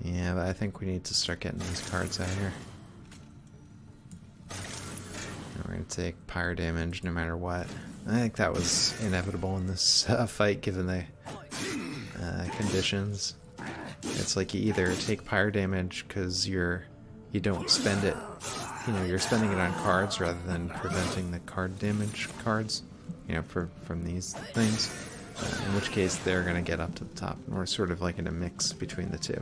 Yeah, but I think we need to start getting these cards out here. And we're gonna take pyre damage no matter what. I think that was inevitable in this fight, given the conditions. It's like you either take pyre damage because you don't spend it. You know, you're spending it on cards rather than preventing the card damage cards. You know, from these things. In which case, they're gonna get up to the top. And we're sort of like in a mix between the two.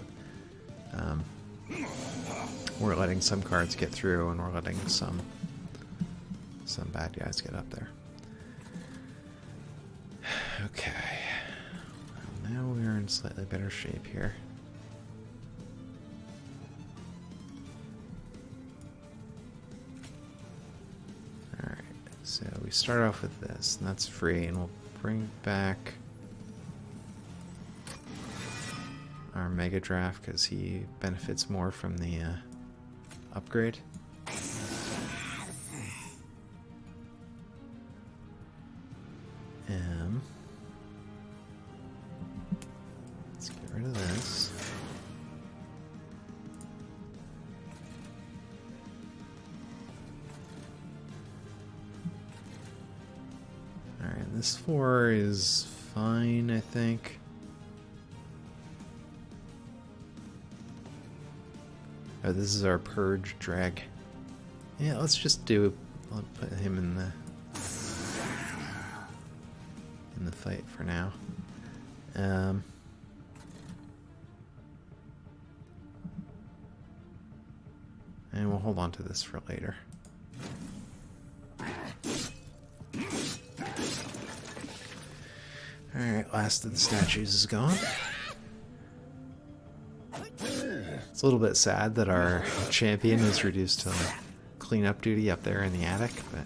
We're letting some cards get through, and we're letting some bad guys get up there. Okay. Well, now we're in slightly better shape here. Alright, so we start off with this, and that's free, and we'll bring back our Mega Draff because he benefits more from the upgrade. Let's get rid of this. Alright, this 4 is fine, I think. Oh, this is our purge drag. Yeah, let's just I'll put him in the fight for now. And we'll hold on to this for later. Alright, last of the statues is gone. It's a little bit sad that our champion is reduced to cleanup duty up there in the attic, but...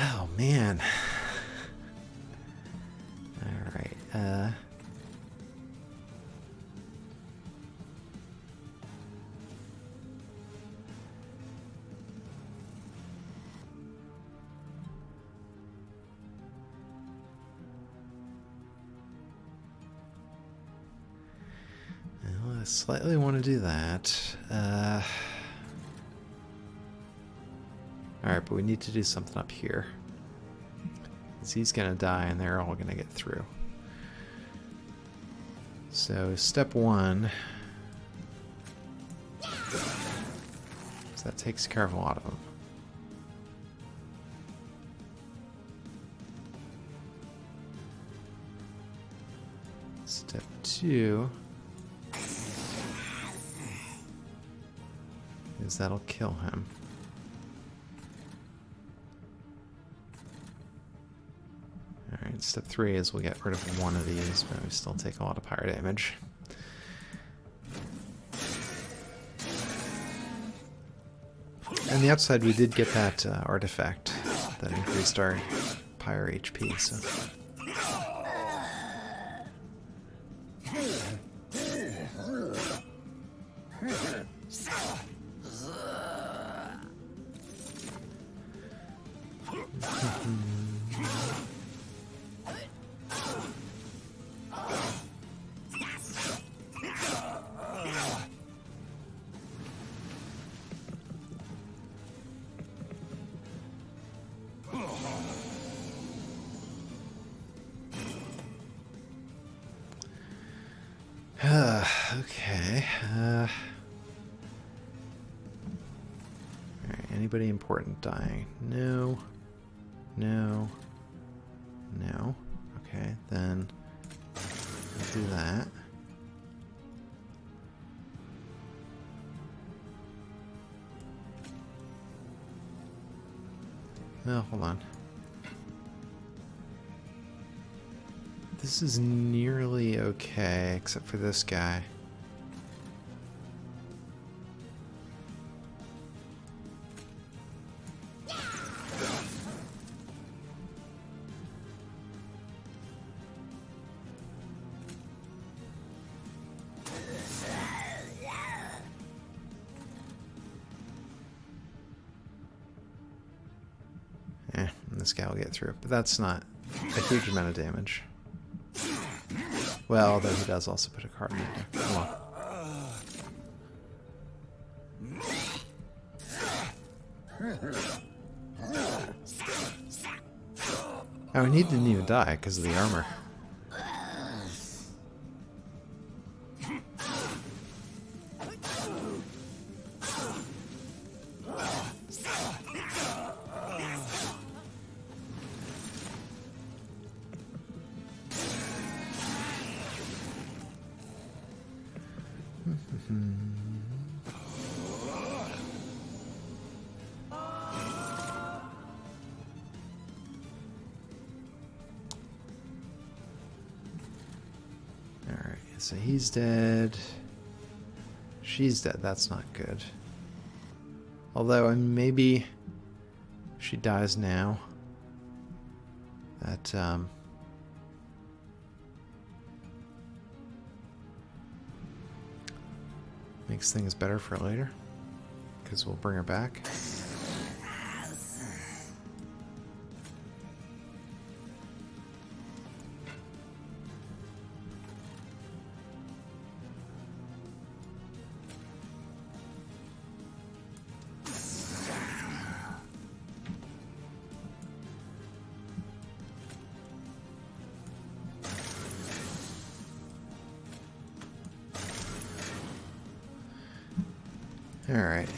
Oh, man. Alright, well, I slightly want to do that. Alright, but we need to do something up here. Because he's going to die and they're all going to get through. So, step one. So that takes care of a lot of them. Step two is that'll kill him. Alright, step three is we'll get rid of one of these, but we still take a lot of fire damage. On the outside, we did get that artifact that increased our pyre HP, so... Okay. Alright, anybody important dying? No. No. No. Okay, then we'll do that. Oh, hold on. This is nearly okay, except for this guy. This guy will get through, but that's not a huge amount of damage. Well, though he does also put a card in there. Come on. Oh, he didn't even die because of the armor. Alright, so he's dead. She's dead. That's not good. Although, maybe she dies now. That, makes things better for later. Because we'll bring her back. Alright.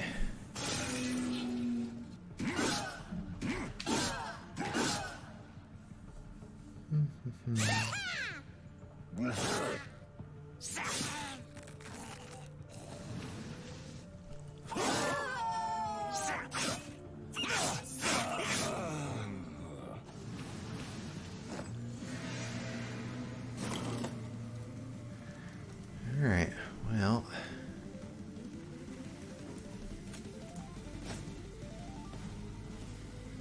Alright, well...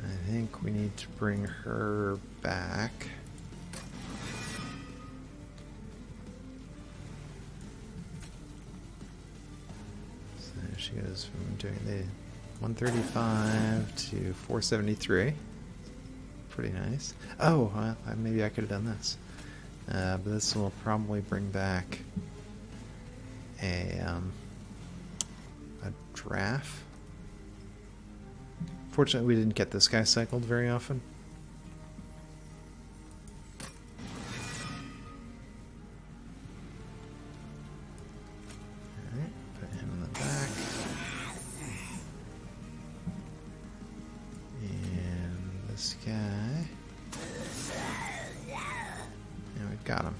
I think we need to bring her back. So there she goes from doing the 135 to 473. Pretty nice. Oh, well, maybe I could have done this. But this will probably bring back a Draff. Fortunately, we didn't get this guy cycled very often. Alright, put him in the back. And this guy. And we've got him.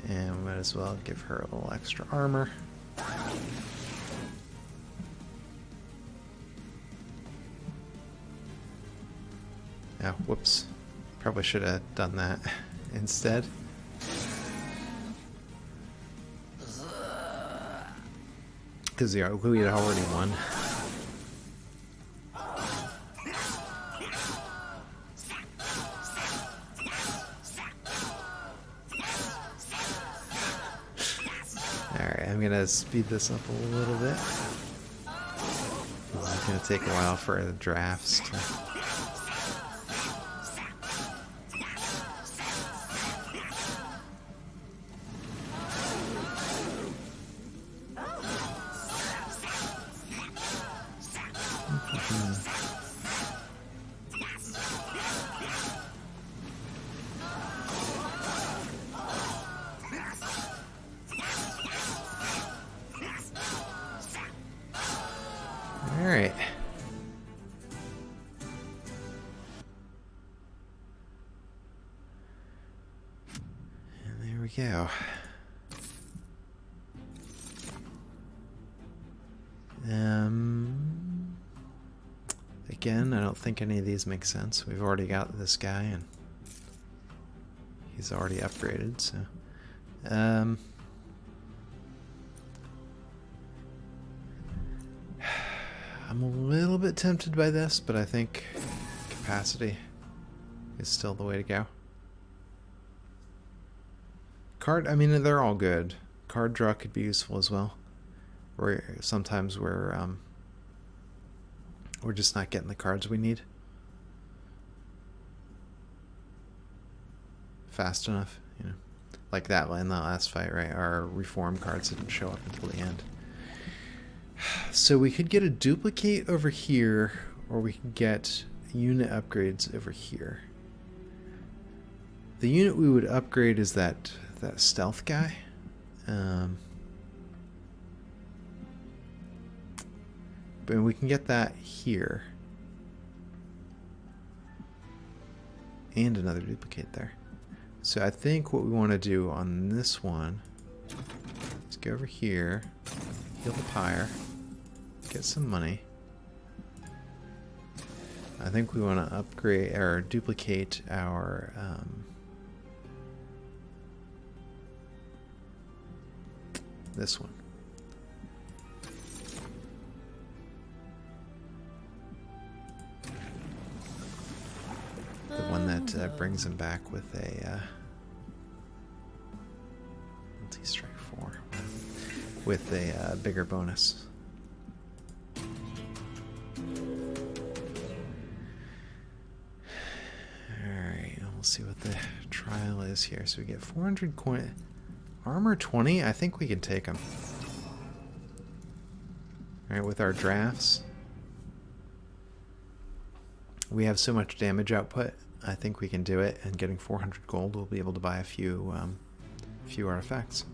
And we might as well give her a little extra armor. Oh, whoops. Probably should have done that instead. Because we had already won. Alright, I'm going to speed this up a little bit. It's going to take a while for the drafts to... Alright. And there we go. Again, I don't think any of these make sense. We've already got this guy and he's already upgraded, so I'm a little bit tempted by this, but I think capacity is still the way to go. Card, I mean, they're all good. Card draw could be useful as well. Or sometimes we're just not getting the cards we need fast enough, you know. Like that in the last fight, right? Our reform cards didn't show up until the end. So we could get a duplicate over here, or we could get unit upgrades over here. The unit we would upgrade is that stealth guy. But we can get that here. And another duplicate there. So I think what we want to do on this one is go over here, heal the pyre, get some money. I think we want to upgrade or duplicate our this one. The one that brings him back with a multi-strike 4 with a bigger bonus. Alright, we'll see what the trial is here. So we get 400 coin. Armor 20? I think we can take them. Alright, with our drafts. We have so much damage output, I think we can do it, and getting 400 gold, we'll be able to buy a few artifacts.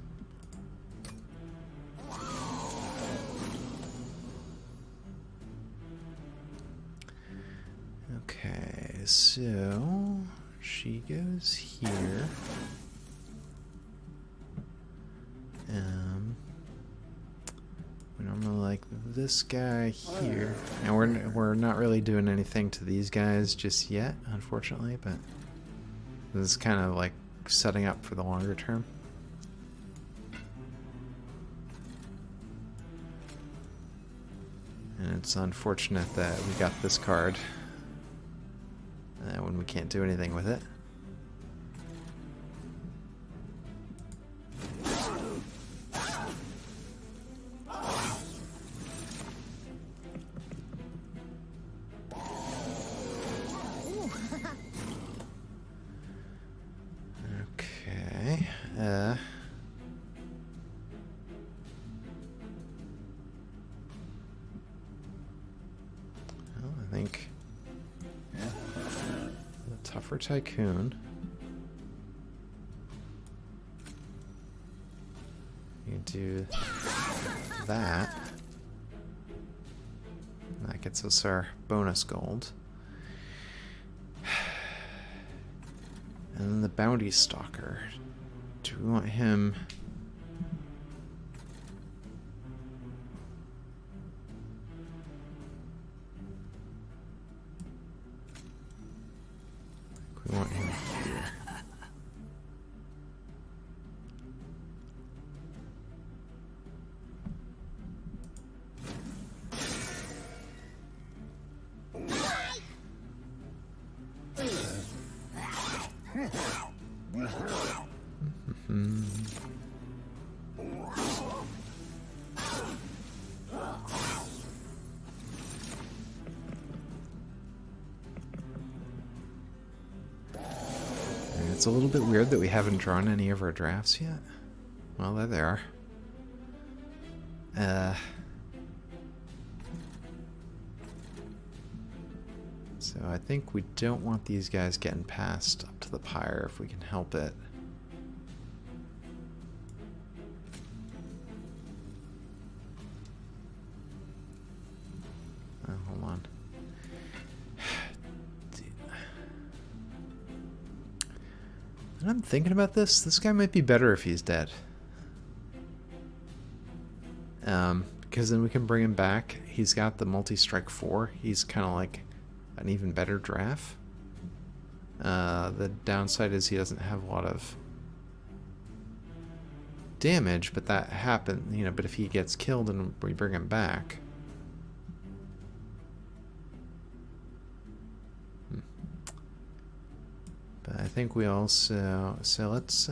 so she goes here. We normally like this guy here, and we're not really doing anything to these guys just yet, unfortunately. But this is kind of like setting up for the longer term. And it's unfortunate that we got this card when we can't do anything with it. Okay. Well, I think the tougher tycoon. You do that. That gets us our bonus gold. And then the bounty stalker. Do we want him? We want him here. It's a little bit weird that we haven't drawn any of our drafts yet. Well, there they are. So I think we don't want these guys getting passed up to the pyre if we can help it. Hold on. And I'm thinking about this. This guy might be better if he's dead. Because then we can bring him back. He's got the multi-strike 4. He's kind of like an even better Draff. The downside is he doesn't have a lot of damage, but that happened, you know, but if he gets killed and we bring him back. But I think we also, so let's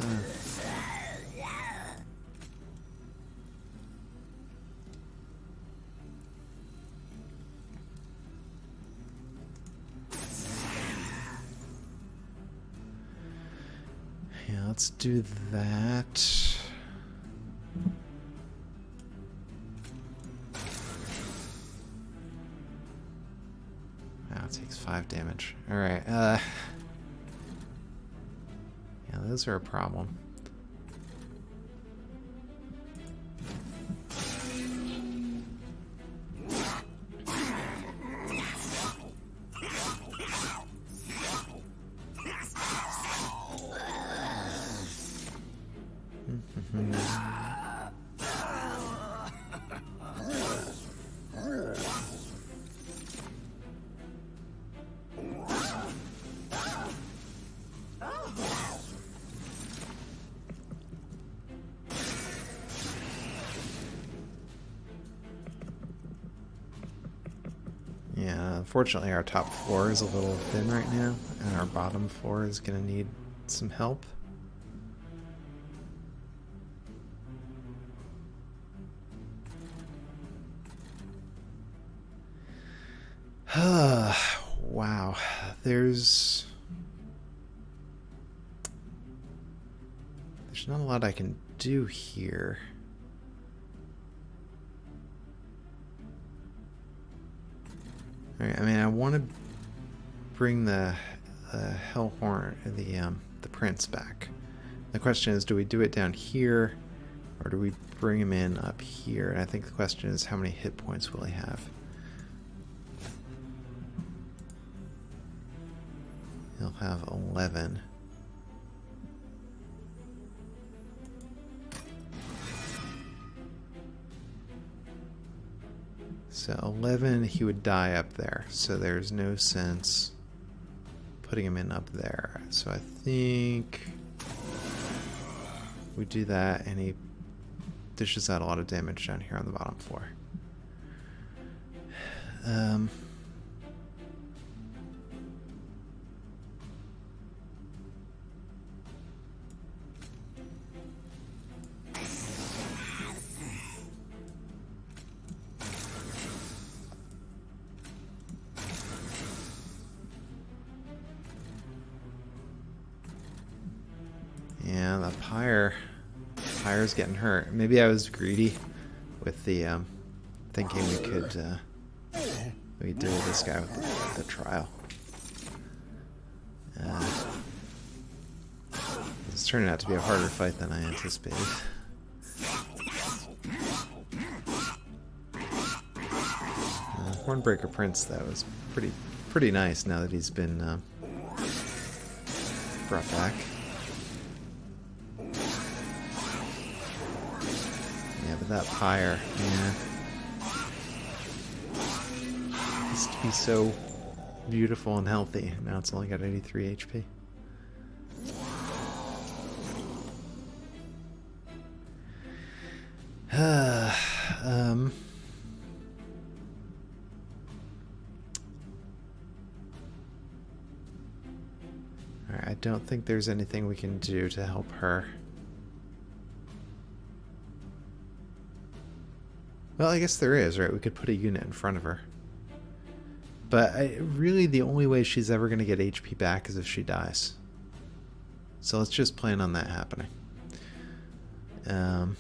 yeah, let's do that. Wow, it takes 5 damage. All right. Yeah, those are a problem. Yeah, unfortunately our top floor is a little thin right now, and our bottom floor is going to need some help. Wow, there's not a lot I can do here. Alright, I mean, I want to bring the Hellhorn, the Prince back. The question is, do we do it down here, or do we bring him in up here? And I think the question is, how many hit points will he have? have 11. So 11, he would die up there. So there's no sense putting him in up there. So I think we do that, and he dishes out a lot of damage down here on the bottom floor. Yeah, the Pyre's getting hurt. Maybe I was greedy with the thinking we could deal with this guy with the trial. It's turning out to be a harder fight than I anticipated. Hornbreaker Prince, though, is pretty nice now that he's been brought back. Yeah, but that Pyre, yeah. Used to be so beautiful and healthy. Now it's only got 83 HP. Alright, I don't think there's anything we can do to help her. Well, I guess there is, right? We could put a unit in front of her. But really the only way she's ever going to get HP back is if she dies. So let's just plan on that happening. Then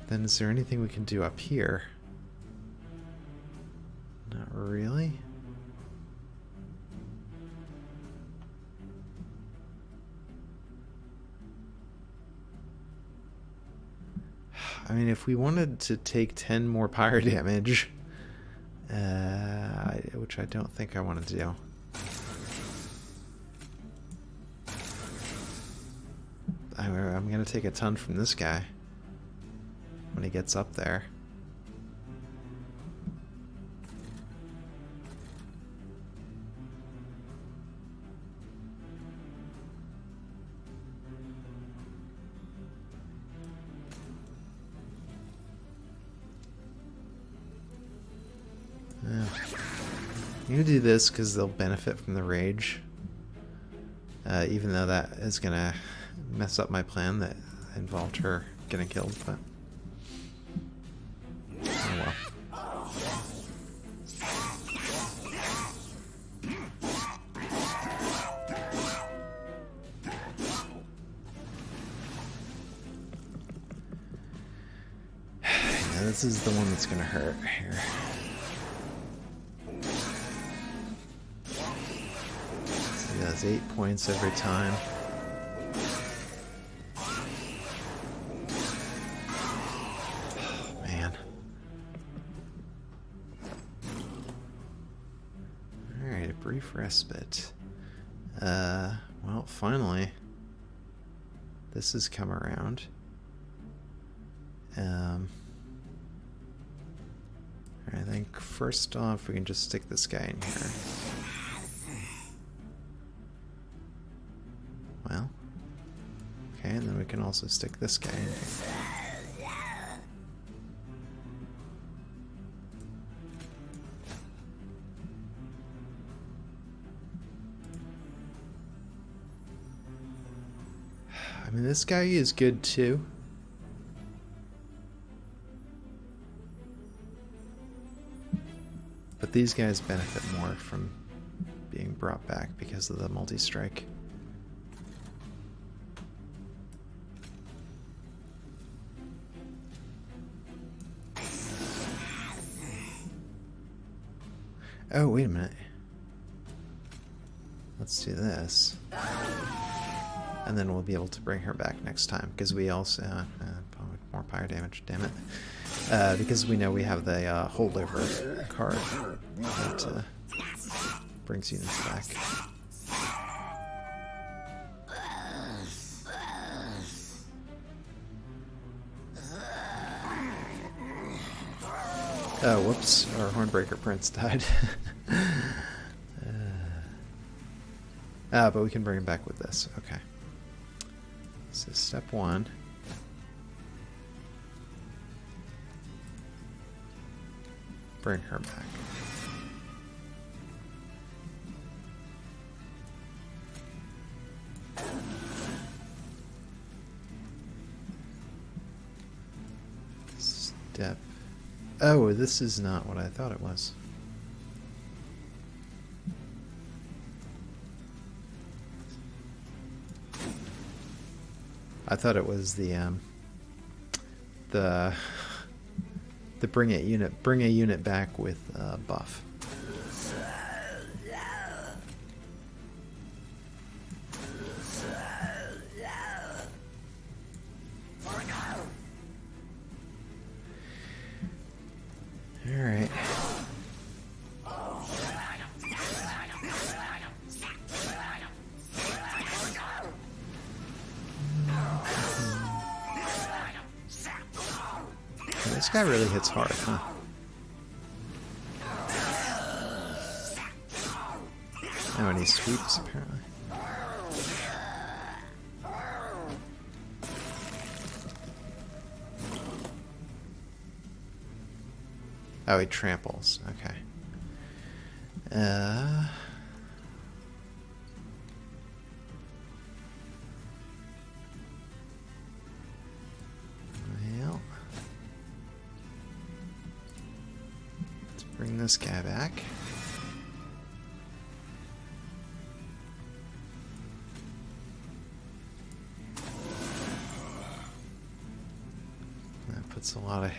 is there anything we can do up here? Not really. I mean, if we wanted to take 10 more pyre damage, which I don't think I want to do. I'm going to take a ton from this guy when he gets up there. I'm going to do this because they'll benefit from the rage. Even though that is going to mess up my plan that involved her getting killed, but oh well. Yeah, this is the one that's going to hurt here. He does 8 points every time. Oh, man. Alright, a brief respite. Well, finally, this has come around. I think first off, we can just stick this guy in here. Well, okay, and then we can also stick this guy in here. I mean, this guy is good too. But these guys benefit more from being brought back because of the multi-strike. Oh, wait a minute. Let's do this. And then we'll be able to bring her back next time, because we also... more pyre damage, damn it. because we know we have the holdover card that brings units back. Oh, whoops, our Hornbreaker Prince died. But we can bring him back with this. Okay. So step 1. Bring her back. Step... Oh, this is not what I thought it was. I thought it was the bring a unit back with buff. All right. This guy really hits hard, huh? Oh, and he sweeps, apparently. Oh, he tramples. Okay. Well, let's bring this guy back. That puts a lot of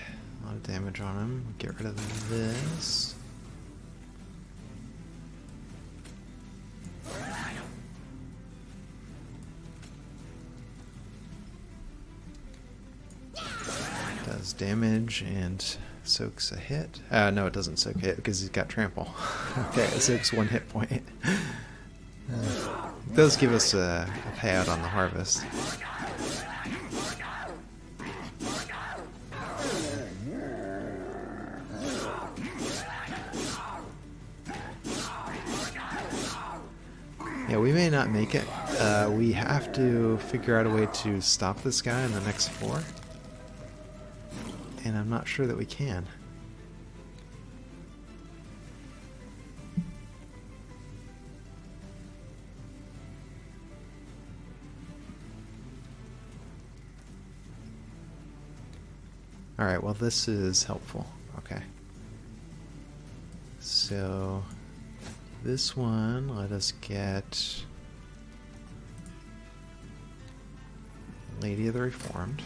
damage on him. Get rid of this. Does damage and soaks a hit. No, it doesn't soak a hit because he's got trample. Okay, it soaks 1 hit point. It does give us a payout on the harvest. Yeah, we may not make it. We have to figure out a way to stop this guy in the next floor. And I'm not sure that we can. Alright, well this is helpful. Okay. So... this one, let us get Lady of the Reformed.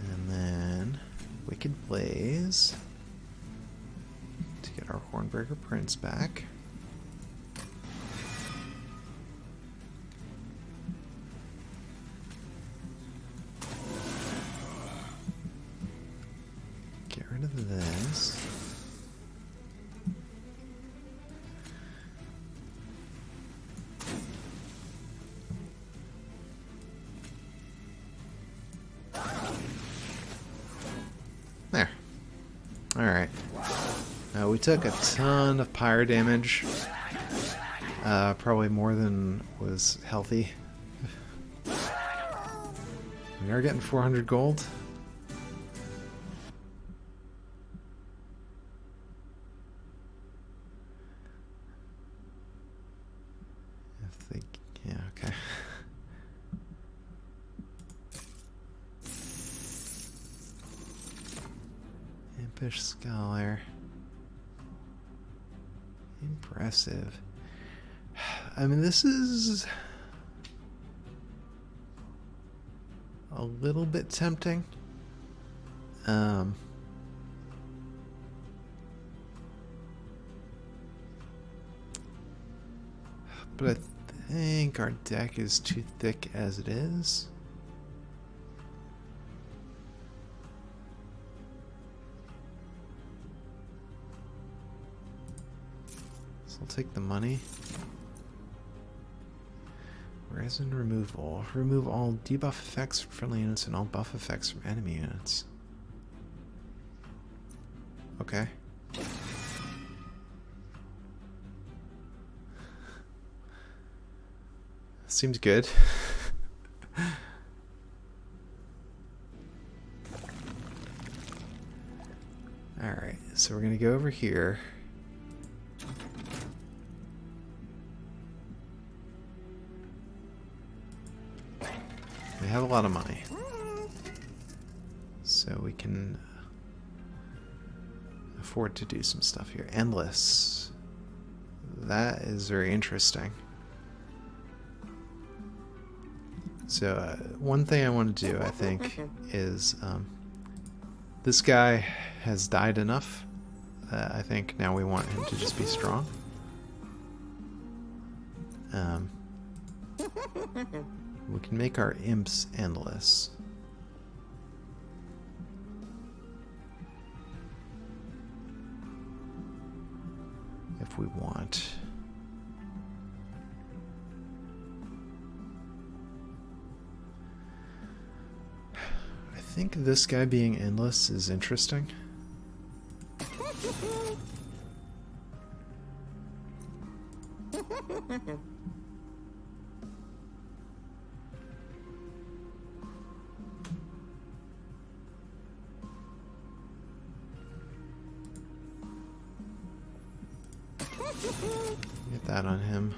And then Wicked Blaze to get our Hornbreaker Prince back. This. There. Alright. We took a ton of pyre damage. Probably more than was healthy. We are getting 400 gold. Yeah, okay. Impish Scholar. Impressive. I mean, this is a little bit tempting. But I think our deck is too thick as it is. So I'll take the money. Resin removal. Remove all debuff effects from friendly units and all buff effects from enemy units. Okay. Seems good. Alright, so we're gonna go over here. We have a lot of money. So we can afford to do some stuff here. Endless. That is very interesting. So one thing I want to do, I think, is this guy has died enough. I think now we want him to just be strong. We can make our imps endless. If we want. I think this guy being endless is interesting. Get that on him.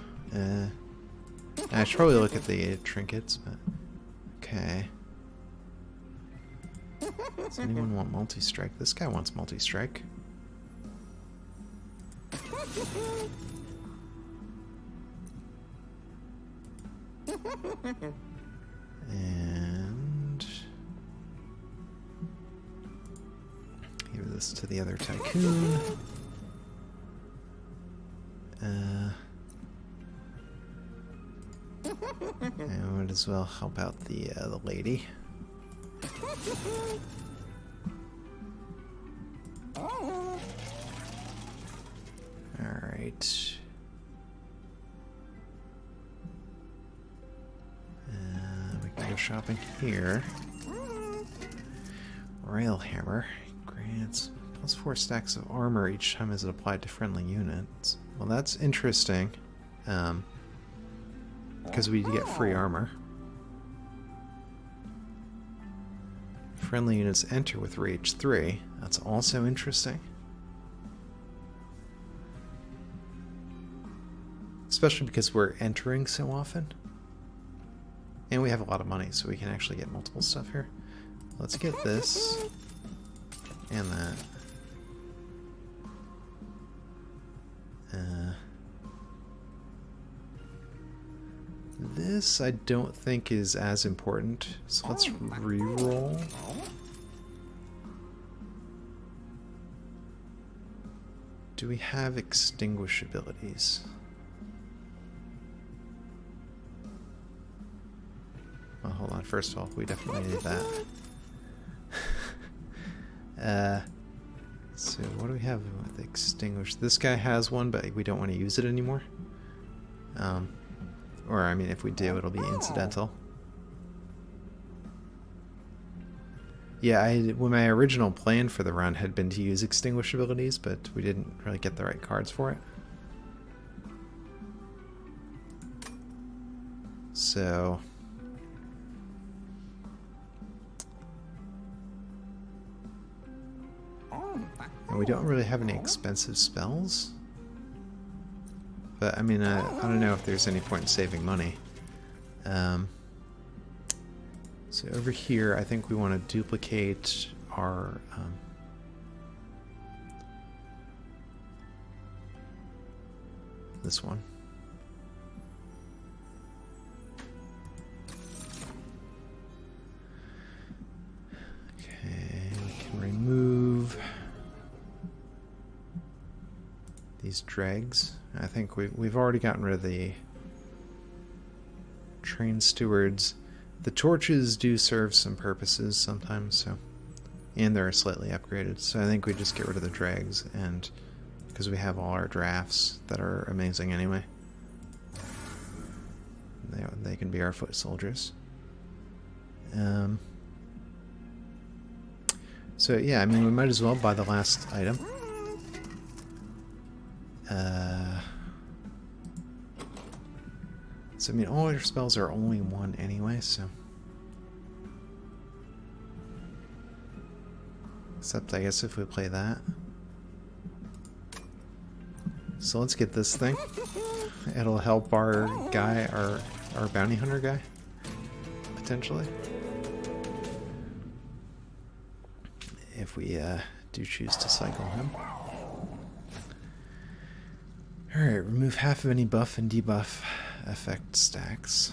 I should probably look at the trinkets, but okay. Does anyone want multi-strike? This guy wants multi-strike. And give this to the other tycoon. And might as well help out the lady. Alright. We can go shopping here. Railhammer grants +4 stacks of armor each time as it applied to friendly units. Well, that's interesting. Because we get free armor. Friendly units enter with Rage 3. That's also interesting. Especially because we're entering so often. And we have a lot of money, so we can actually get multiple stuff here. Let's get this. And that. This I don't think is as important, so let's re-roll. Do we have extinguish abilities? Well, hold on. First of all, we definitely need that. So what do we have with extinguish? This guy has one, but we don't want to use it anymore. Or, I mean, if we do, it'll be incidental. Yeah, well, my original plan for the run had been to use extinguish abilities, but we didn't really get the right cards for it. So... and we don't really have any expensive spells. But, I mean, I don't know if there's any point in saving money. So over here, I think we want to duplicate our... this one. Okay, we can remove these dregs. I think we've already gotten rid of the train stewards. The torches do serve some purposes sometimes, so, and they're slightly upgraded. So I think we just get rid of the dregs, and because we have all our drafts that are amazing anyway, they can be our foot soldiers. So yeah, I mean, we might as well buy the last item. So I mean, all your spells are only one anyway, so. Except I guess if we play that. So let's get this thing. It'll help our guy, our bounty hunter guy, potentially. If we do choose to cycle him. Alright, remove half of any buff and debuff effect stacks.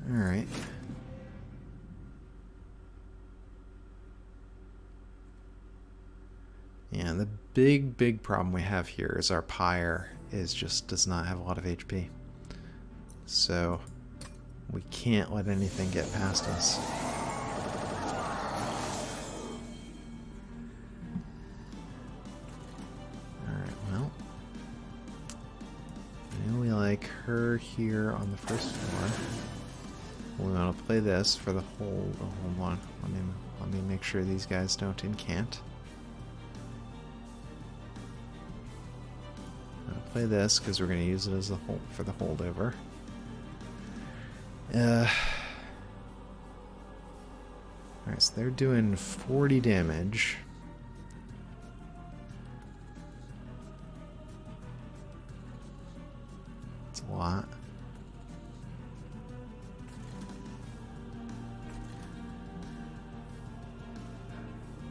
Alright. Yeah, the big problem we have here is our pyre does not have a lot of HP. So we can't let anything get past us. Her here on the first floor. We want to play this for the whole. Oh, hold on. Let me make sure these guys don't incant. I'll play this because we're going to use it as a for the holdover. Alright, so they're doing 40 damage. A lot.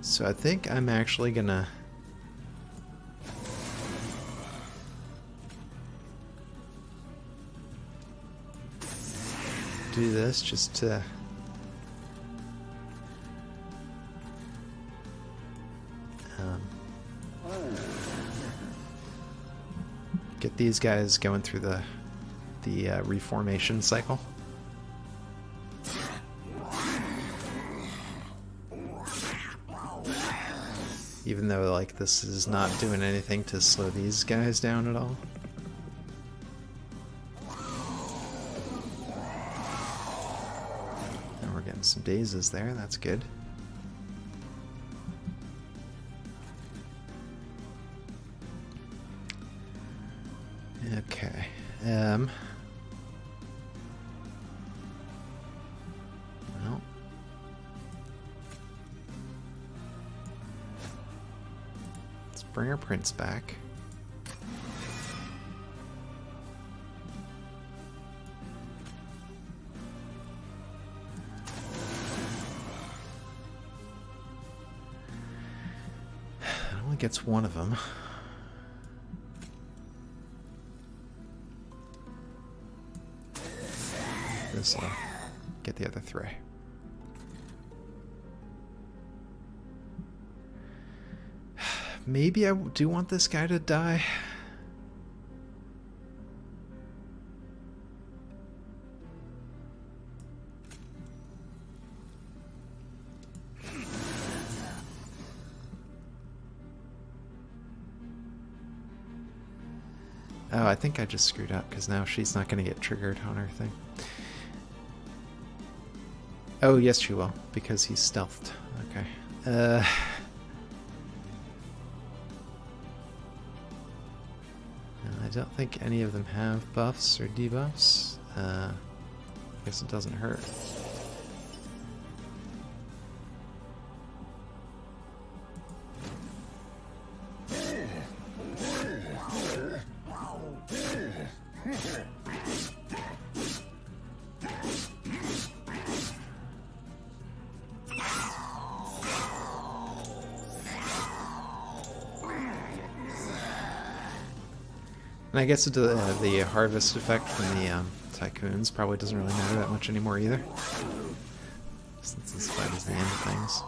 So I think I'm actually gonna do this just to get these guys going through the reformation cycle. Even though, like, this is not doing anything to slow these guys down at all. And we're getting some dazes there, that's good. Okay. Well, let's bring our prince back. It only gets one of them. This'll get the other three. Maybe I do want this guy to die. Oh, I think I just screwed up because now she's not going to get triggered on her thing. Oh, yes, she will, because he's stealthed. Okay. I don't think any of them have buffs or debuffs. I guess it doesn't hurt. And I guess the harvest effect from the tycoons probably doesn't really matter that much anymore either, since this fight is the end of things.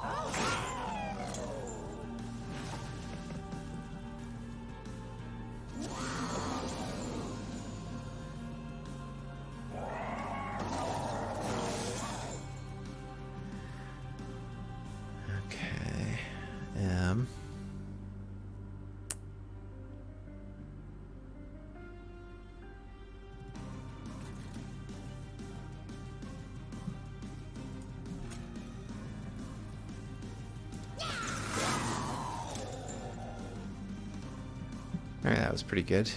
Alright, that was pretty good.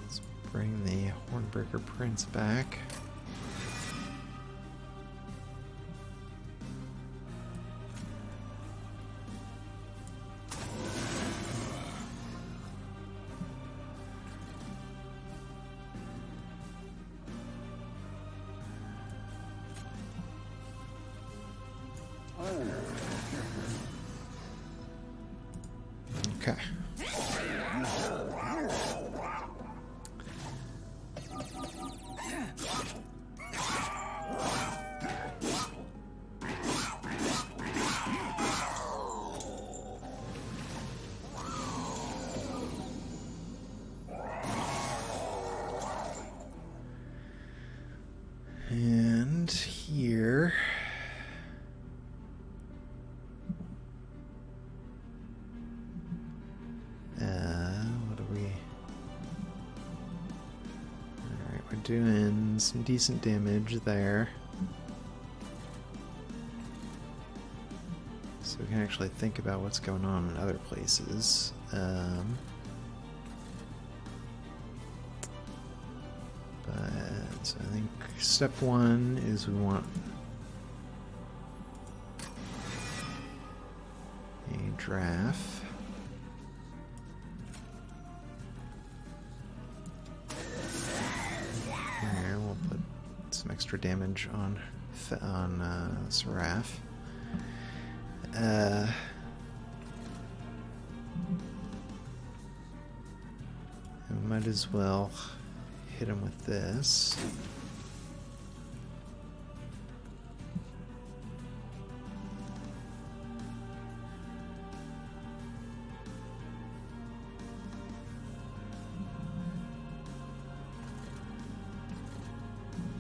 Let's bring the Hornbreaker Prince back. Okay. And here... what are we... Alright, we're doing some decent damage there. So we can actually think about what's going on in other places. So I think step one is we want a Draff. Here we'll put some extra damage on Seraph. We might as well hit him with this.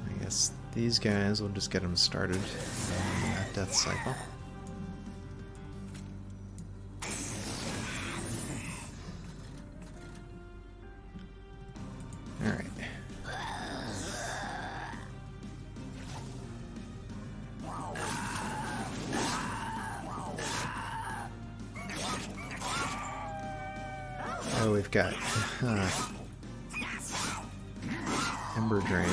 I guess these guys will just get him started in that death cycle. Oh, we've got Ember Drain.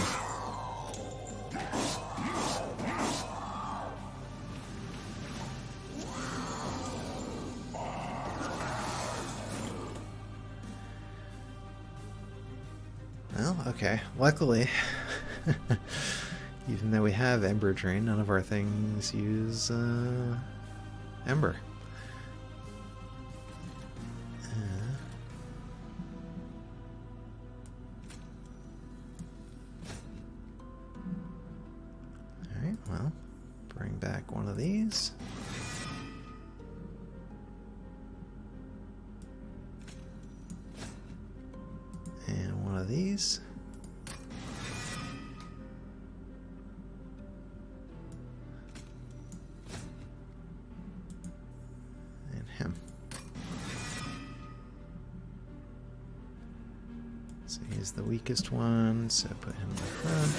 Well, okay. Luckily, even though we have Ember Drain, none of our things use Ember. Well, bring back one of these. And one of these. And him. So he's the weakest one, so put him in the front.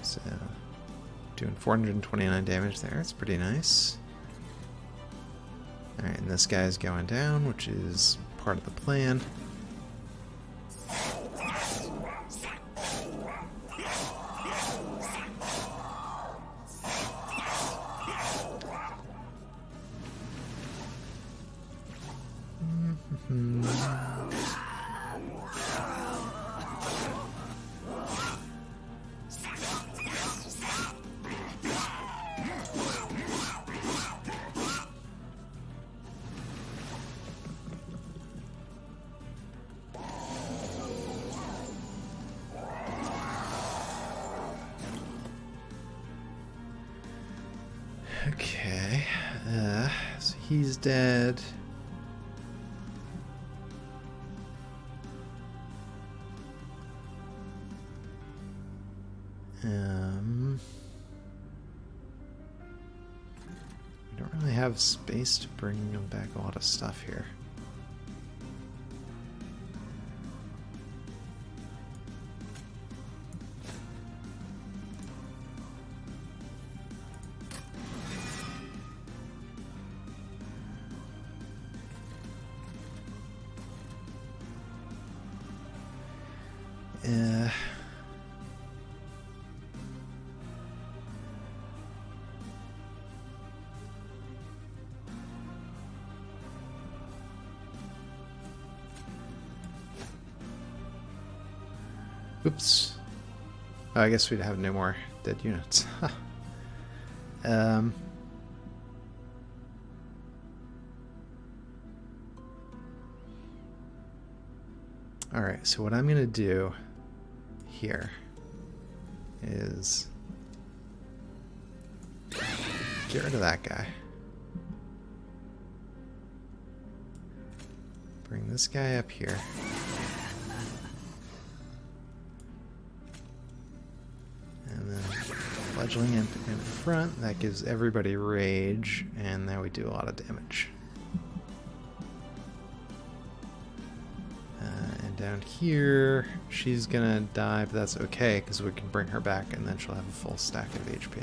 So, doing 429 damage there. It's pretty nice. Alright, and this guy's going down, which is part of the plan. Okay, so he's dead. We don't really have space to bring him back a lot of stuff here. Oops. Oh, I guess we'd have no more dead units. Alright, so what I'm going to do here is get rid of that guy. Bring this guy up here. And then fledgling in front, that gives everybody rage, and now we do a lot of damage. And down here, she's gonna die, but that's okay, because we can bring her back, and then she'll have a full stack of HP.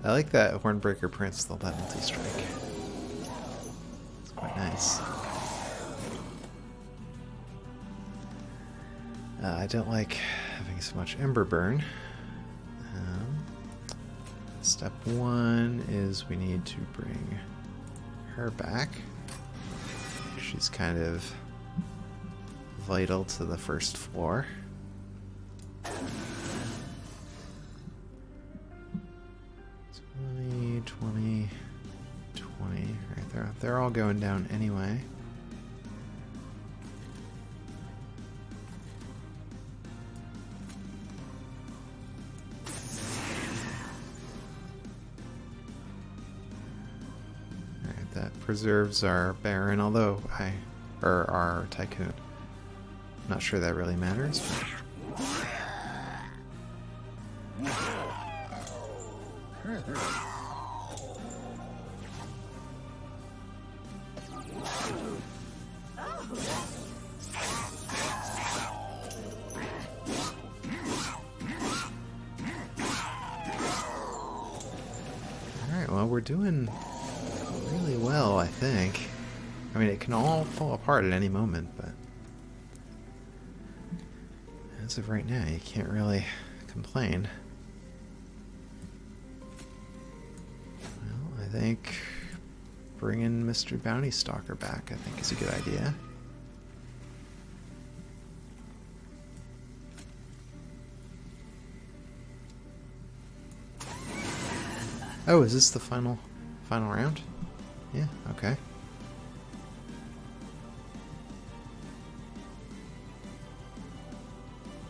I like that Hornbreaker Prince, though, that multi-strike. It's quite nice. I don't like having so much Ember Burn. Step one is we need to bring her back. She's kind of vital to the first floor. 20, 20, right there. They're all going down anyway. Alright, that preserves our Baron, although or our Tycoon. Not sure that really matters. Alright, well, we're doing really well, I think. I mean, it can all fall apart at any moment, but as of right now, you can't really complain. Well, I think bringing Mr. Bounty Stalker back, I think, is a good idea. Oh, is this the final round? Yeah, okay.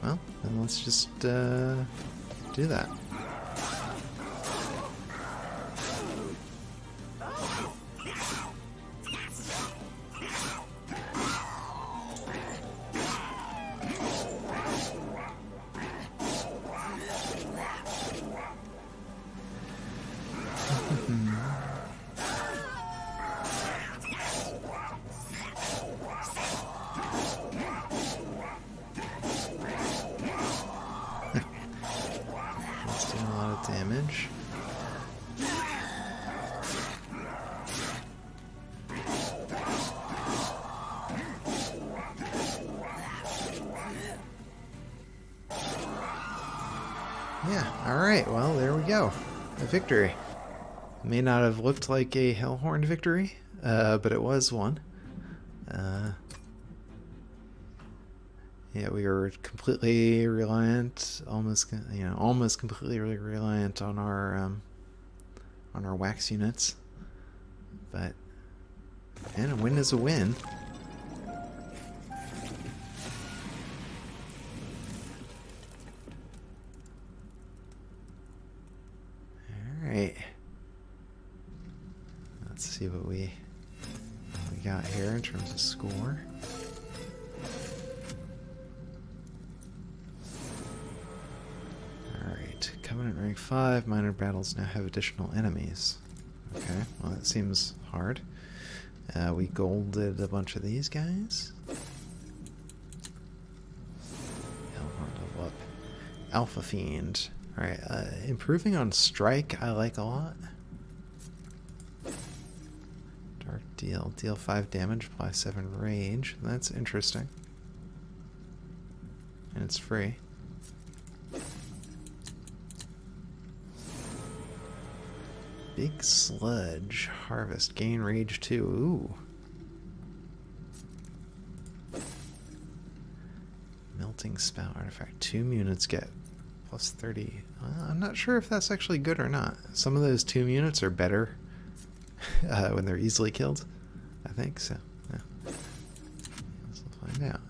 Well, then let's just do that. Let's do a lot of damage. Yeah, alright, well, there we go. A victory. May not have looked like a Hellhorn victory, but it was one. Yeah, we were completely reliant, almost completely reliant on our wax units. But, man, a win is a win. Alright. Let's see what we got here in terms of score. Alright, Covenant rank 5, minor battles now have additional enemies. Okay, well that seems hard. We golded a bunch of these guys. Level up. Alpha Fiend. Alright, improving on Strike I like a lot. Dark Deal. Deal 5 damage, apply 7 rage. That's interesting. And it's free. Big Sludge. Harvest. Gain rage 2. Ooh. Melting Spout artifact. 2 units get plus 30. I'm not sure if that's actually good or not. Some of those 2 units are better when they're easily killed. I think so. Yeah. Let's find out.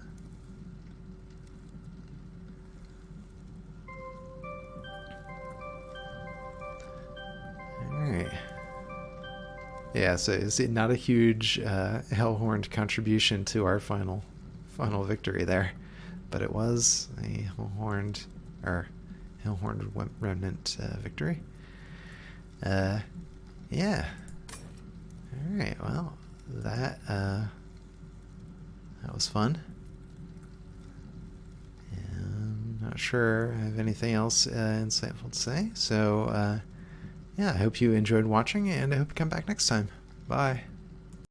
Alright. Yeah, so it's not a huge Hellhorned contribution to our final victory there. But it was a Hellhorned Remnant victory. Yeah. Alright, well, that was fun. And I'm not sure I have anything else insightful to say. So, yeah, I hope you enjoyed watching, and I hope you come back next time. Bye.